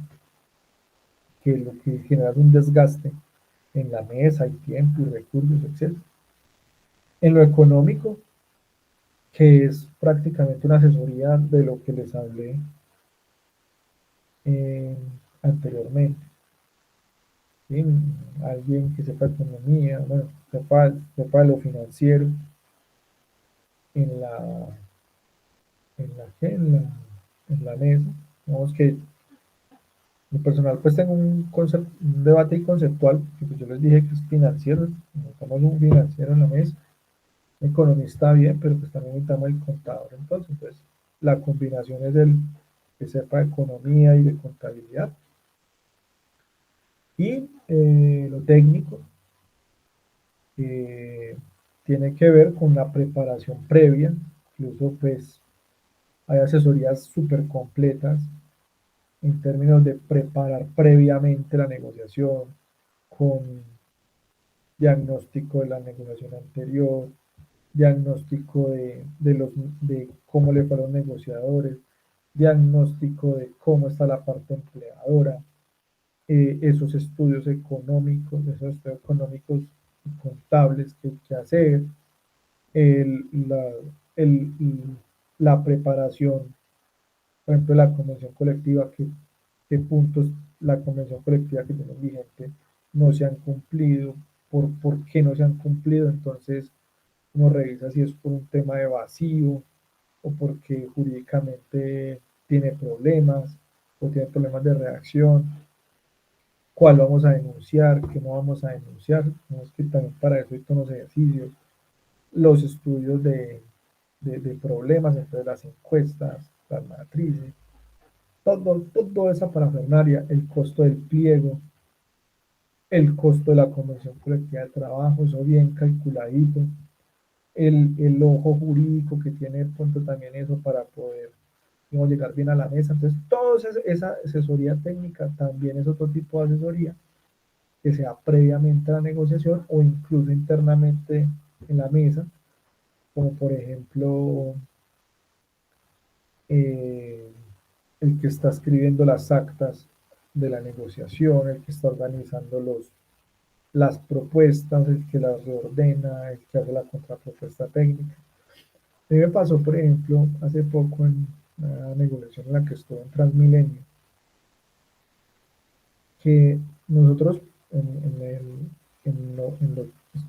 que lo que genera un desgaste en la mesa y tiempo y recursos, etc. En lo económico, que es prácticamente una asesoría de lo que les hablé anteriormente. ¿Sí? Alguien que sepa economía, bueno, sepa lo financiero, en la, en la mesa. Vamos que mi personal pues tengo un debate conceptual, que pues yo les dije que es financiero, necesitamos un financiero en la mesa, un economista bien, pero pues también necesitamos el contador. Entonces, pues la combinación es el que sepa de economía y de contabilidad. Y lo técnico tiene que ver con la preparación previa, incluso pues hay asesorías súper completas en términos de preparar previamente la negociación con diagnóstico de la negociación anterior, diagnóstico de cómo le fueron negociadores, diagnóstico de cómo está la parte empleadora, esos estudios económicos y contables que hay que hacer, el, la, el, la preparación, por ejemplo, la convención colectiva, qué puntos la convención colectiva que tienen vigente no se han cumplido, por qué no se han cumplido, entonces uno revisa si es por un tema de vacío o porque jurídicamente tiene problemas o tiene problemas de redacción, cuál vamos a denunciar, qué no vamos a denunciar. Tenemos que también para eso hay unos ejercicios, los estudios de problemas, entonces las encuestas, las matrices, toda esa parafernalia, el costo del pliego, el costo de la convención colectiva de trabajo, eso bien calculadito, el ojo jurídico que tiene de pronto también eso para poder, digamos, llegar bien a la mesa. Entonces, toda esa asesoría técnica también es otro tipo de asesoría que sea previamente a la negociación o incluso internamente en la mesa, como por ejemplo eh, el que está escribiendo las actas de la negociación, el que está organizando las propuestas, el que las reordena, el que hace la contrapropuesta técnica. A mí me pasó, por ejemplo, hace poco en una negociación en la que estuve en Transmilenio, que nosotros en el, en lo-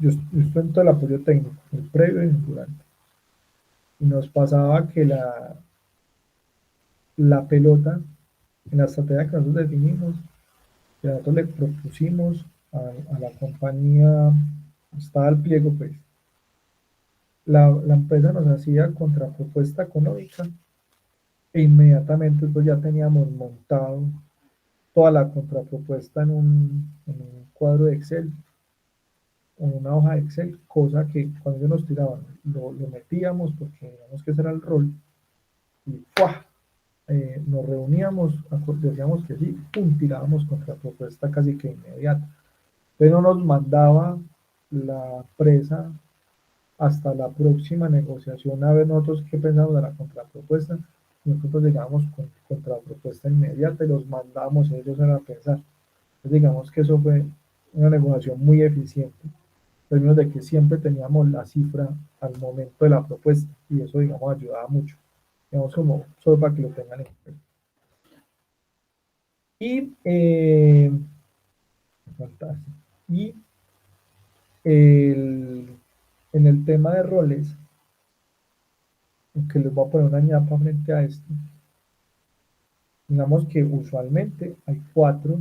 yo estoy en todo el apoyo técnico, el previo y el durante. Y nos pasaba que la pelota, en la estrategia que nosotros definimos, que nosotros le propusimos a la compañía, estaba al pliego, pues, la empresa nos hacía contrapropuesta económica e inmediatamente pues ya teníamos montado toda la contrapropuesta en un cuadro de Excel o en una hoja de Excel, cosa que cuando ellos nos tiraban, lo metíamos porque digamos que ese era el rol y ¡fua! Nos reuníamos, decíamos que sí, pum, tirábamos contrapropuesta casi que inmediata. Pero nos mandaba la presa hasta la próxima negociación a ver nosotros qué pensamos de la contrapropuesta. Nosotros llegábamos con contrapropuesta inmediata y los mandábamos a ellos a pensar. Entonces, digamos que eso fue una negociación muy eficiente, en términos de que siempre teníamos la cifra al momento de la propuesta y eso, digamos, ayudaba mucho. Digamos, como solo para que lo tengan en cuenta. Y, fantástico. Y en el tema de roles, que les voy a poner una ñapa frente a esto, digamos que usualmente hay cuatro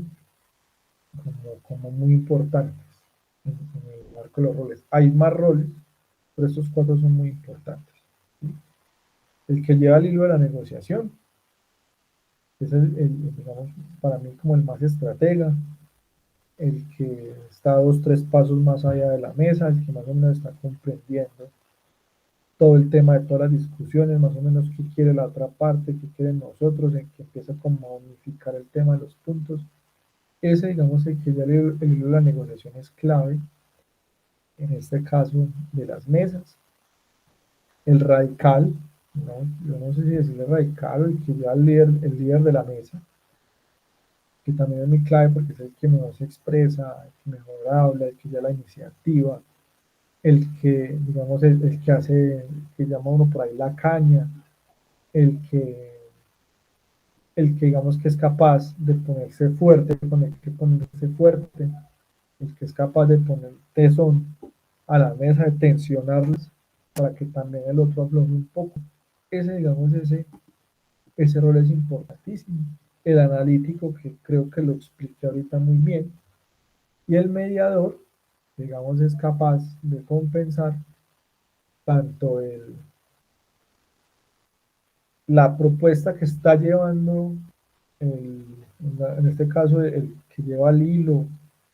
como muy importantes en el marco de los roles. Hay más roles, pero estos cuatro son muy importantes. ¿Sí? El que lleva el hilo de la negociación, es digamos, para mí como el más estratega, el que está 2, 3 pasos más allá de la mesa, el que más o menos está comprendiendo todo el tema de todas las discusiones, más o menos qué quiere la otra parte, qué quieren nosotros, en que empieza como a unificar el tema de los puntos. Ese, digamos, el que ya el hilo de la negociación es clave, en este caso de las mesas. El radical, ¿no? Yo no sé si decirle radical o el que ya el líder de la mesa, que también es muy clave porque es el que mejor se expresa, el que mejor habla, el que ya la iniciativa, el que, digamos, el que hace, que llama uno por ahí la caña, el que, el que digamos que es capaz de ponerse fuerte, el que es capaz de poner tesón a la mesa, de tensionarlas para que también el otro afloje un poco. Digamos, ese rol es importantísimo. El analítico, que creo que lo expliqué ahorita muy bien, y el mediador, digamos, es capaz de compensar tanto la propuesta que está llevando, en este caso, el que lleva el hilo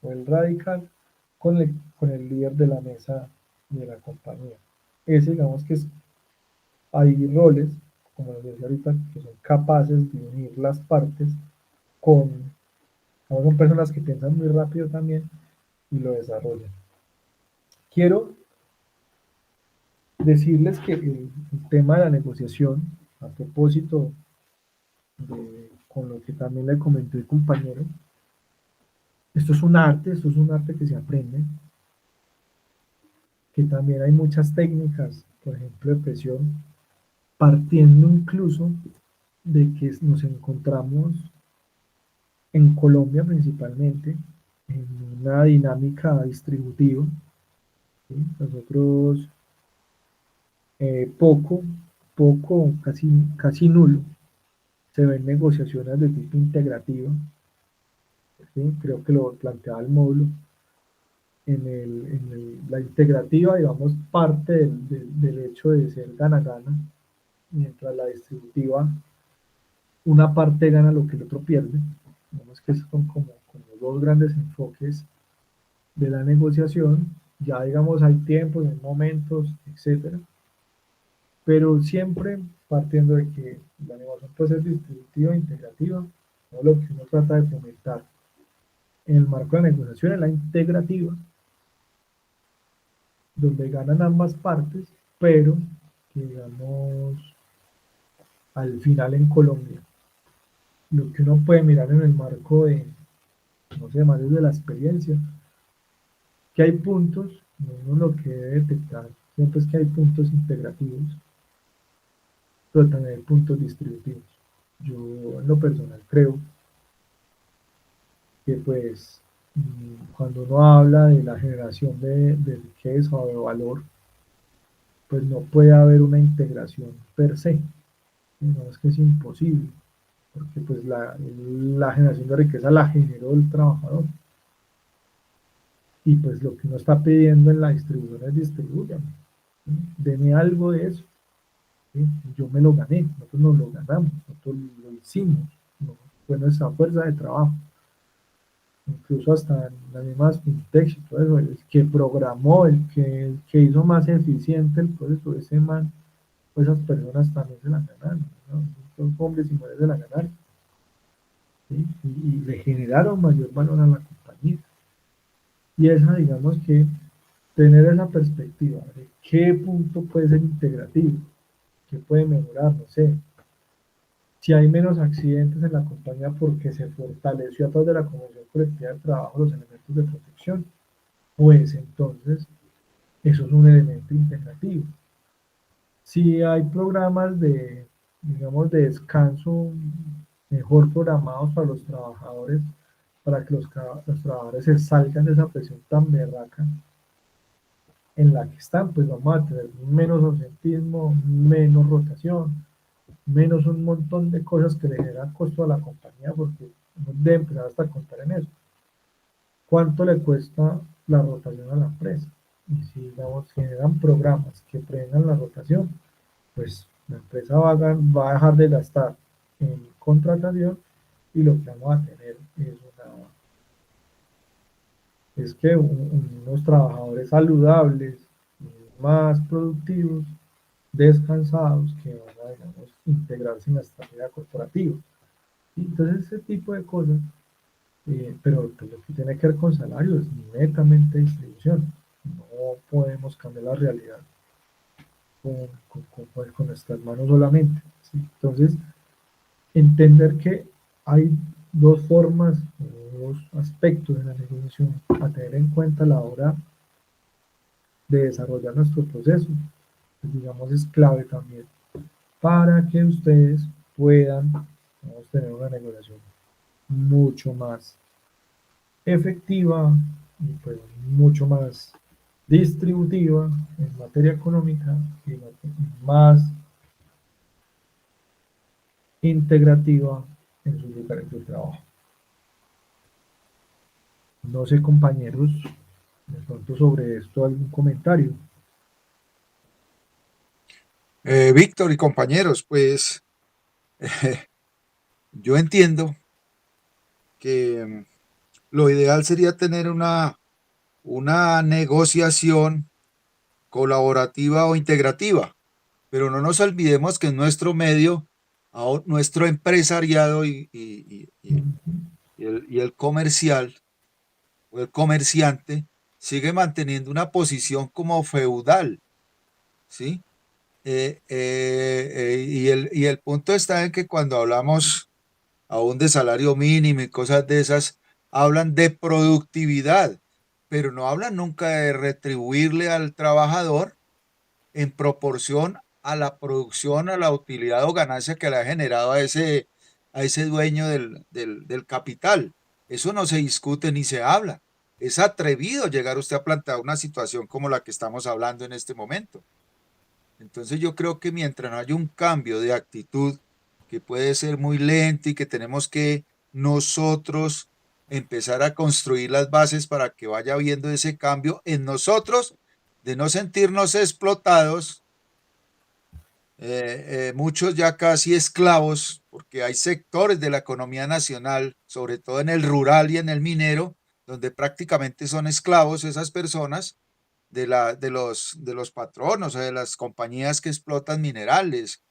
o el radical, con el líder de la mesa de la compañía. Ese, digamos que hay roles, como les decía ahorita, que son capaces de unir las partes son personas que piensan muy rápido también y lo desarrollan. Quiero decirles que el tema de la negociación, a propósito con lo que también le comentó el compañero, esto es un arte, que se aprende, que también hay muchas técnicas, por ejemplo, de presión, partiendo incluso de que nos encontramos en Colombia principalmente en una dinámica distributiva. ¿Sí? Nosotros poco, casi nulo, se ven negociaciones de tipo integrativo. ¿Sí? Creo que lo planteaba el módulo. La integrativa, digamos, parte del hecho de ser gana-gana, mientras la distributiva, una parte gana lo que el otro pierde. Digamos que son como dos grandes enfoques de la negociación. Ya, digamos, hay tiempos, hay momentos, etcétera, pero siempre partiendo de que la negociación puede ser distributiva e integrativa. ¿No? Lo que uno trata de fomentar en el marco de la negociación es la integrativa, donde ganan ambas partes, pero que, digamos, al final en Colombia, lo que uno puede mirar en el marco de, no sé, más desde la experiencia, que hay puntos, uno lo que debe detectar siempre es que hay puntos integrativos, pero también hay puntos distributivos. Yo en lo personal creo que pues Cuando uno habla de la generación de riqueza o de valor, pues no puede haber una integración per se. No, es que es imposible, porque pues la generación de riqueza la generó el trabajador. Y pues lo que uno está pidiendo en la distribución es distribúyame, ¿sí? Deme algo de eso, ¿sí? Yo me lo gané, nosotros nos lo ganamos, nosotros lo hicimos, ¿no? Fue nuestra fuerza de trabajo. Incluso hasta en las mismas fintech y todo eso, el que programó, el que hizo más eficiente el proceso, ese man, pues esas personas también se la ganaron, ¿no? Son hombres y mujeres se la ganaron, ¿sí? Y le generaron mayor valor a la compañía. Y esa, digamos que tener esa perspectiva de qué punto puede ser integrativo, qué puede mejorar, no sé, si hay menos accidentes en la compañía porque se fortaleció a través de la convención colectiva de trabajo los elementos de protección, pues entonces eso es un elemento integrativo. Si hay programas de, digamos, de descanso mejor programados para los trabajadores, para que los trabajadores se salgan de esa presión tan berraca en la que están, pues vamos a tener menos ausentismo, menos rotación, menos un montón de cosas que le generan costo a la compañía, porque uno debe empezar hasta a contar en eso. ¿Cuánto le cuesta la rotación a la empresa? Y si, digamos, generan programas que prevengan la rotación, pues la empresa va a dejar de gastar en contratación y lo que vamos a tener es que unos trabajadores saludables, más productivos, descansados, que van a, digamos, integrarse en la estrategia corporativa. Y entonces ese tipo de cosas, pero pues, lo que tiene que ver con salarios es netamente distribución. No podemos cambiar la realidad con nuestras manos solamente, ¿sí? Entonces, entender que hay dos formas, dos aspectos de la negociación a tener en cuenta a la hora de desarrollar nuestro proceso, pues, digamos, es clave también para que ustedes puedan, vamos, tener una negociación mucho más efectiva y pues mucho más distributiva en materia económica y más integrativa en sus lugares de trabajo. No sé, compañeros, de pronto sobre esto algún comentario. Víctor y compañeros, pues yo entiendo que lo ideal sería tener una negociación colaborativa o integrativa, pero no nos olvidemos que en nuestro medio, nuestro empresariado y el comercial o el comerciante sigue manteniendo una posición como feudal, ¿sí? Y el punto está en que cuando hablamos aún de salario mínimo y cosas de esas, hablan de productividad, pero no hablan nunca de retribuirle al trabajador en proporción a la producción, a la utilidad o ganancia que le ha generado a ese dueño del capital. Eso no se discute ni se habla. Es atrevido llegar usted a plantear una situación como la que estamos hablando en este momento. Entonces yo creo que mientras no haya un cambio de actitud, que puede ser muy lento y que tenemos que nosotros empezar a construir las bases para que vaya habiendo ese cambio en nosotros, de no sentirnos explotados, muchos ya casi esclavos, porque hay sectores de la economía nacional, sobre todo en el rural y en el minero, donde prácticamente son esclavos esas personas de los patronos o de las compañías que explotan minerales.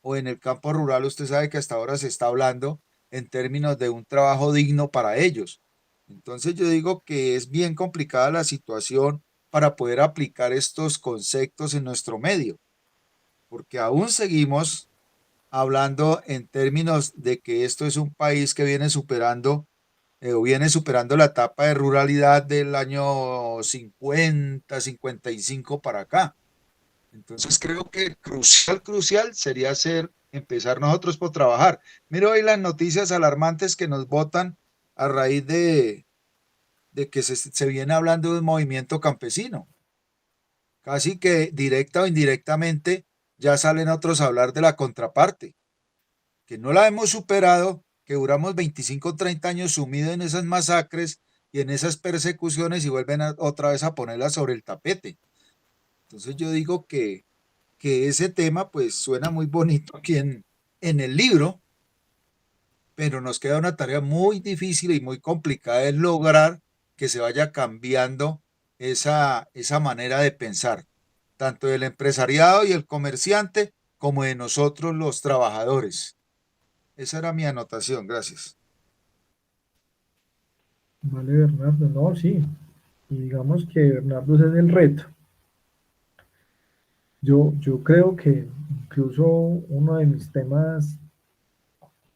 O en el campo rural, usted sabe que hasta ahora se está hablando en términos de un trabajo digno para ellos. Entonces yo digo que es bien complicada la situación para poder aplicar estos conceptos en nuestro medio, porque aún seguimos hablando en términos de que esto es un país que viene superando la etapa de ruralidad del año 50, 55 para acá. Entonces creo que crucial sería empezar nosotros por trabajar. Mira hoy las noticias alarmantes que nos botan a raíz de que se viene hablando de un movimiento campesino. Casi que directa o indirectamente ya salen otros a hablar de la contraparte, que no la hemos superado, que duramos 25 o 30 años sumidos en esas masacres y en esas persecuciones y vuelven otra vez a ponerlas sobre el tapete. Entonces yo digo que ese tema pues suena muy bonito aquí en el libro, pero nos queda una tarea muy difícil y muy complicada de lograr que se vaya cambiando esa manera de pensar, tanto del empresariado y el comerciante como de nosotros los trabajadores. Esa era mi anotación, gracias. Vale, Bernardo, no, sí. Y digamos que Bernardo ese es el reto. Yo creo que incluso uno de mis temas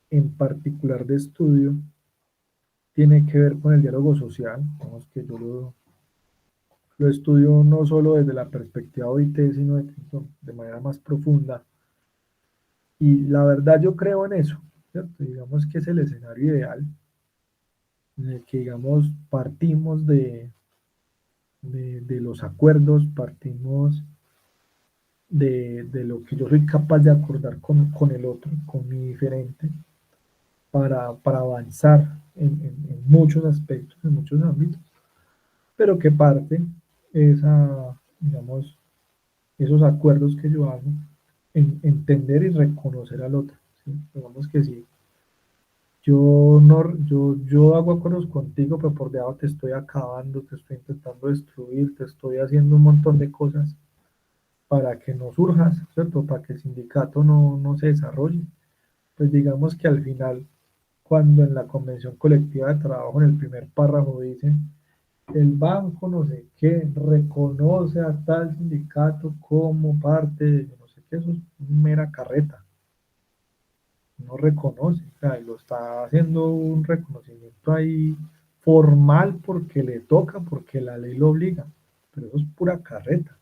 en particular de estudio tiene que ver con el diálogo social. Digamos que yo lo estudio no solo desde la perspectiva OIT, sino de manera más profunda. Y la verdad yo creo en eso, ¿cierto? Digamos que es el escenario ideal en el que, digamos, partimos de los acuerdos, partimos de lo que yo soy capaz de acordar con el otro, con mi diferente, para avanzar en muchos aspectos, en muchos ámbitos, pero que parte esa, digamos, esos acuerdos que yo hago en entender y reconocer al otro, ¿sí? Digamos que sí, yo, no, yo hago acuerdos contigo, pero por debajo te estoy acabando, te estoy intentando destruir, te estoy haciendo un montón de cosas para que no surjas, ¿cierto? Para que el sindicato no se desarrolle. Pues digamos que al final, cuando en la convención colectiva de trabajo, en el primer párrafo dice, el banco no sé qué reconoce a tal sindicato como parte de no sé qué, eso es mera carreta. No reconoce, o sea, lo está haciendo un reconocimiento ahí formal porque le toca, porque la ley lo obliga, pero eso es pura carreta,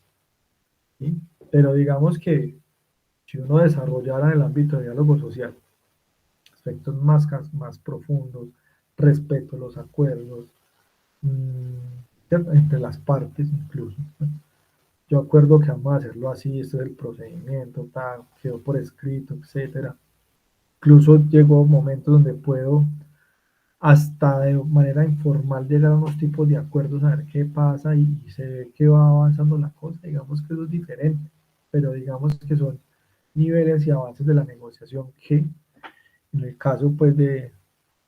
¿sí? Pero digamos que si uno desarrollara en el ámbito de diálogo social aspectos más profundos, respeto a los acuerdos, entre las partes incluso, ¿no? Yo acuerdo que vamos a hacerlo así, este es el procedimiento, tal, quedó por escrito, etcétera. Incluso llegó momentos donde puedo hasta de manera informal llegar a unos tipos de acuerdos, a ver qué pasa y se ve que va avanzando la cosa. Digamos que eso es diferente, pero digamos que son niveles y avances de la negociación que en el caso pues de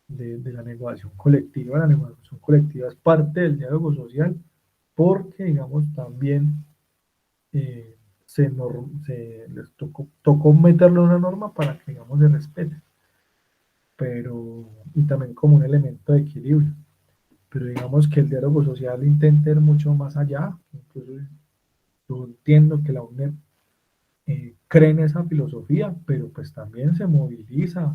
la negociación colectiva es parte del diálogo social porque digamos también les tocó meterle una norma para que digamos se respete, pero y también como un elemento de equilibrio. Pero digamos que el diálogo social intenta ir mucho más allá. Incluso yo entiendo que la UNED cree en esa filosofía, pero pues también se moviliza,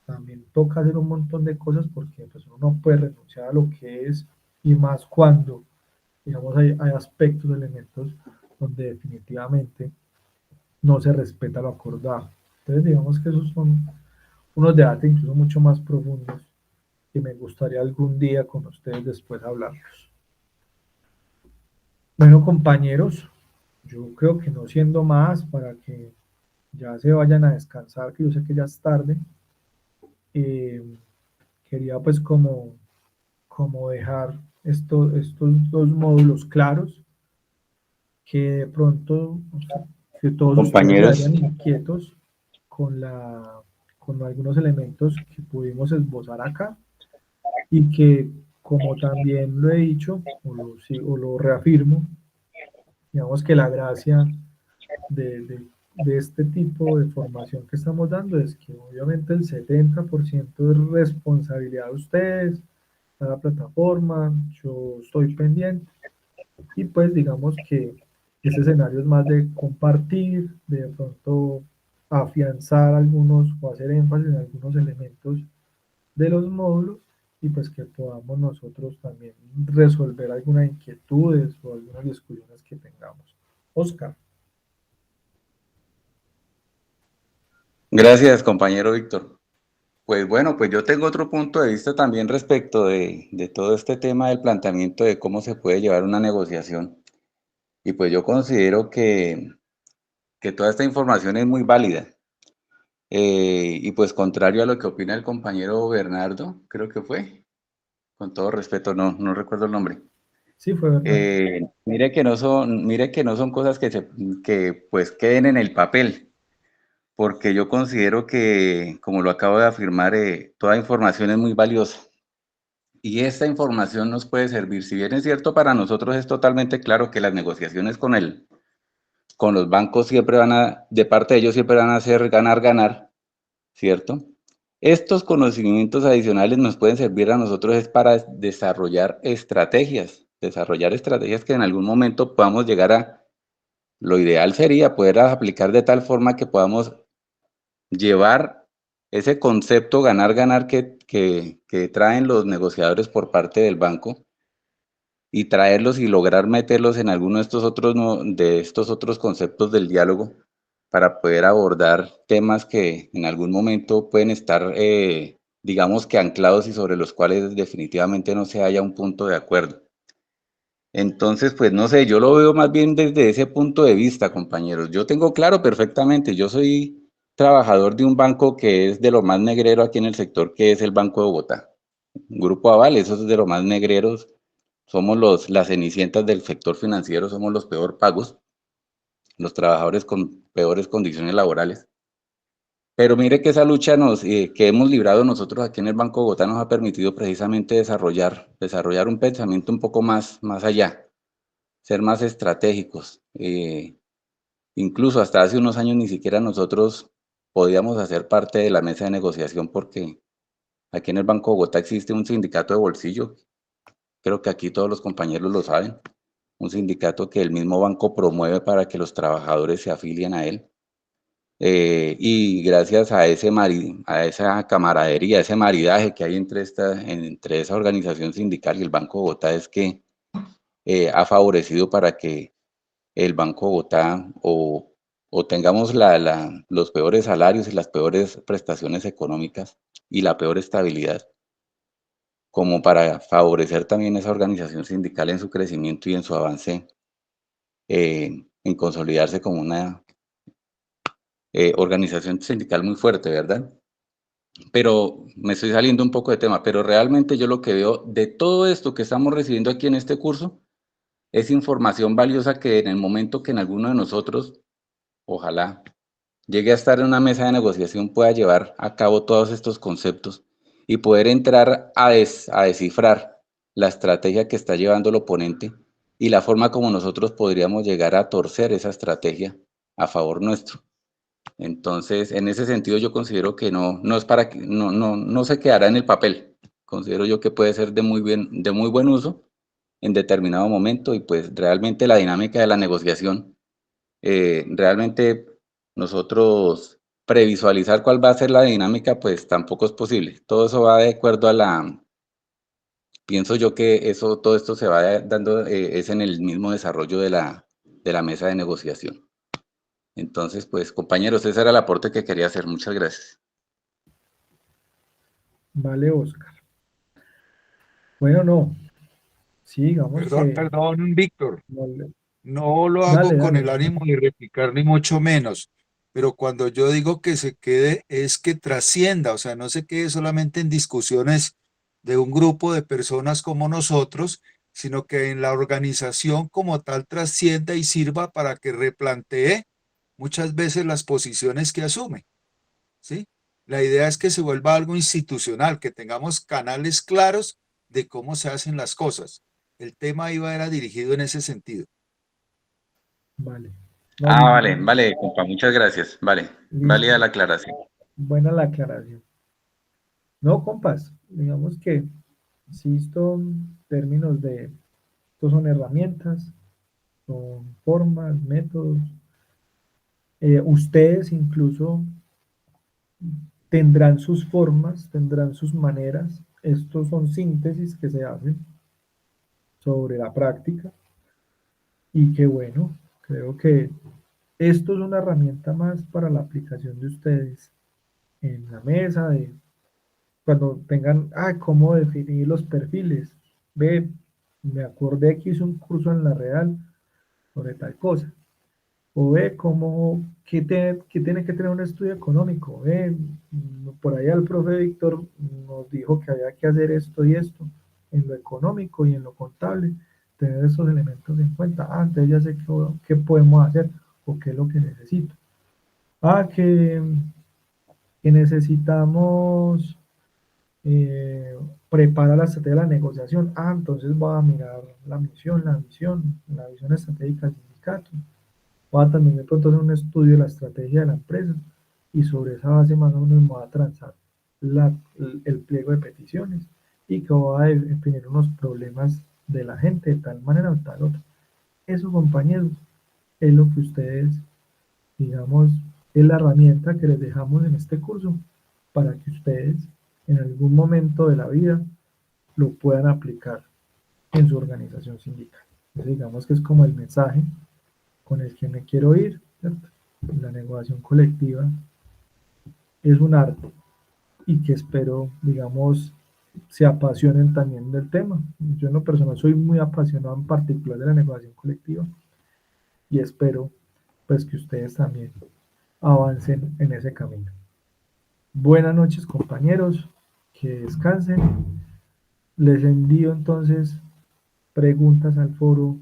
también toca hacer un montón de cosas porque pues, uno no puede renunciar a lo que es, y más cuando, digamos, hay aspectos, elementos donde definitivamente no se respeta lo acordado. Entonces, digamos que esos son unos debates incluso mucho más profundos que me gustaría algún día con ustedes después hablarlos. Bueno, compañeros, yo creo que no siendo más para que ya se vayan a descansar, que yo sé que ya es tarde, eh, quería pues como dejar estos dos módulos claros, que de pronto que todos ustedes Compañeros, vayan inquietos con, con algunos elementos que pudimos esbozar acá y que, como también lo he dicho o lo reafirmo, digamos que la gracia de este tipo de formación que estamos dando es que obviamente el 70% es responsabilidad de ustedes, de la plataforma, yo estoy pendiente y pues digamos que ese escenario es más de compartir, de pronto afianzar algunos o hacer énfasis en algunos elementos de los módulos y pues que podamos nosotros también resolver algunas inquietudes o algunas discusiones que tengamos. Oscar. gracias, compañero Víctor. Pues bueno, pues yo tengo otro punto de vista también respecto de todo este tema del planteamiento de cómo se puede llevar una negociación. Y pues yo considero que toda esta información es muy válida. Y pues contrario a lo que opina el compañero Bernardo, creo que fue, con todo respeto, no recuerdo el nombre. Sí, fue verdad. Mire que no son cosas que pues queden en el papel, porque yo considero que, como lo acabo de afirmar, toda información es muy valiosa. Y esta información nos puede servir, si bien es cierto, para nosotros es totalmente claro que las negociaciones con los bancos siempre de parte de ellos siempre van a ser ganar, ganar, ¿cierto? Estos conocimientos adicionales nos pueden servir a nosotros es para desarrollar estrategias que en algún momento podamos llegar a, lo ideal sería poder aplicar de tal forma que podamos llevar ese concepto ganar, ganar que traen los negociadores por parte del banco y traerlos y lograr meterlos en alguno de estos otros, de estos otros conceptos del diálogo para poder abordar temas que en algún momento pueden estar, digamos que anclados y sobre los cuales definitivamente no se haya un punto de acuerdo. Entonces, pues no sé, yo lo veo más bien desde ese punto de vista, compañeros. Yo tengo claro perfectamente, yo soy trabajador de un banco que es de lo más negrero aquí en el sector, que es el Banco de Bogotá. Grupo Aval, eso es de lo más negreros. Somos las cenicientas del sector financiero, somos los peor pagos, los trabajadores con peores condiciones laborales. Pero mire que esa lucha que hemos librado nosotros aquí en el Banco de Bogotá nos ha permitido precisamente desarrollar un pensamiento un poco más allá, ser más estratégicos. Incluso hasta hace unos años ni siquiera nosotros podíamos hacer parte de la mesa de negociación porque aquí en el Banco de Bogotá existe un sindicato de bolsillo. Creo que aquí todos los compañeros lo saben. Un sindicato que el mismo banco promueve para que los trabajadores se afilien a él. Y gracias a a esa camaradería, ese maridaje que hay entre esa organización sindical y el Banco de Bogotá es que ha favorecido para que el Banco de Bogotá o tengamos los peores salarios y las peores prestaciones económicas y la peor estabilidad, como para favorecer también esa organización sindical en su crecimiento y en su avance, en consolidarse como una organización sindical muy fuerte, ¿verdad? Pero me estoy saliendo un poco de tema, pero realmente yo lo que veo de todo esto que estamos recibiendo aquí en este curso es información valiosa que en el momento que en alguno de nosotros, ojalá, llegue a estar en una mesa de negociación pueda llevar a cabo todos estos conceptos y poder entrar a descifrar la estrategia que está llevando el oponente y la forma como nosotros podríamos llegar a torcer esa estrategia a favor nuestro. Entonces, en ese sentido, yo considero que no es para que no se quedará en el papel. Considero yo que puede ser de muy buen uso en determinado momento y pues realmente la dinámica de la negociación, realmente nosotros previsualizar cuál va a ser la dinámica, pues tampoco es posible. Todo eso va de acuerdo pienso yo que todo esto se va dando, es en el mismo desarrollo de la mesa de negociación. Entonces, pues compañeros, ese era el aporte que quería hacer. Muchas gracias. Vale, Oscar. Bueno, no. Sí, digamos Perdón, que perdón, Víctor. no No lo hago dale, con dale. el ánimo de replicar ni mucho menos, pero cuando yo digo que se quede es que trascienda, o sea, no se quede solamente en discusiones de un grupo de personas como nosotros, sino que en la organización como tal trascienda y sirva para que replantee muchas veces las posiciones que asume, ¿sí? La idea es que se vuelva algo institucional, que tengamos canales claros de cómo se hacen las cosas. El tema era dirigido en ese sentido. Vale. No, Ah, vale, compa, muchas gracias. Vale, válida listo. la aclaración. Buena la aclaración. No, compas, digamos que sí son términos estos son herramientas, son formas, métodos. Ustedes incluso tendrán sus formas, tendrán sus maneras. Estos son síntesis que se hacen sobre la práctica y que bueno, creo que esto es una herramienta más para la aplicación de ustedes en la mesa cuando tengan, cómo definir los perfiles. Ve, me acordé que hice un curso en la Real sobre tal cosa. O ve cómo, que tiene que tener un estudio económico. Ve, por ahí el profe Víctor nos dijo que había que hacer esto y esto en lo económico y en lo contable, tener esos elementos en cuenta. Entonces ya sé qué podemos hacer o qué es lo que necesito. Que necesitamos preparar la estrategia de la negociación. Entonces voy a mirar la visión estratégica del sindicato. Voy a también de pronto hacer un estudio de la estrategia de la empresa y sobre esa base más o menos me voy a transar el pliego de peticiones y que voy a definir unos problemas de la gente de tal manera o tal otra. Eso, compañeros, es lo que ustedes, digamos, es la herramienta que les dejamos en este curso para que ustedes en algún momento de la vida lo puedan aplicar en su organización sindical. Entonces, digamos que es como el mensaje con el que me quiero ir, ¿cierto? La negociación colectiva es un arte y que espero, digamos, se apasionen también del tema. Yo en lo personal soy muy apasionado en particular de la negociación colectiva y espero pues que ustedes también avancen en ese camino. Buenas noches, compañeros, que descansen. Les envío entonces preguntas al foro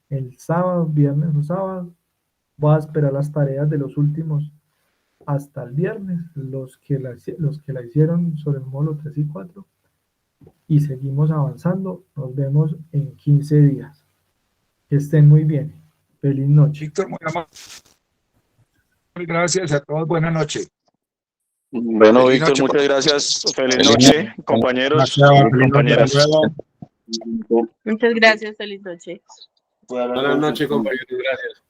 el sábado, viernes o sábado. Voy a esperar las tareas de los últimos hasta el viernes, los que la hicieron sobre el módulo 3 y 4, y seguimos avanzando. Nos vemos en 15 días. Que estén muy bien. Feliz noche. Víctor, muy amable. Gracias a todos. Buenas noches. Bueno, Feliz Víctor, noche. muchas gracias. Feliz Feliz noche, compañeros y compañeras. Muchas gracias, feliz noche. Buenas noches, compañeros. Gracias.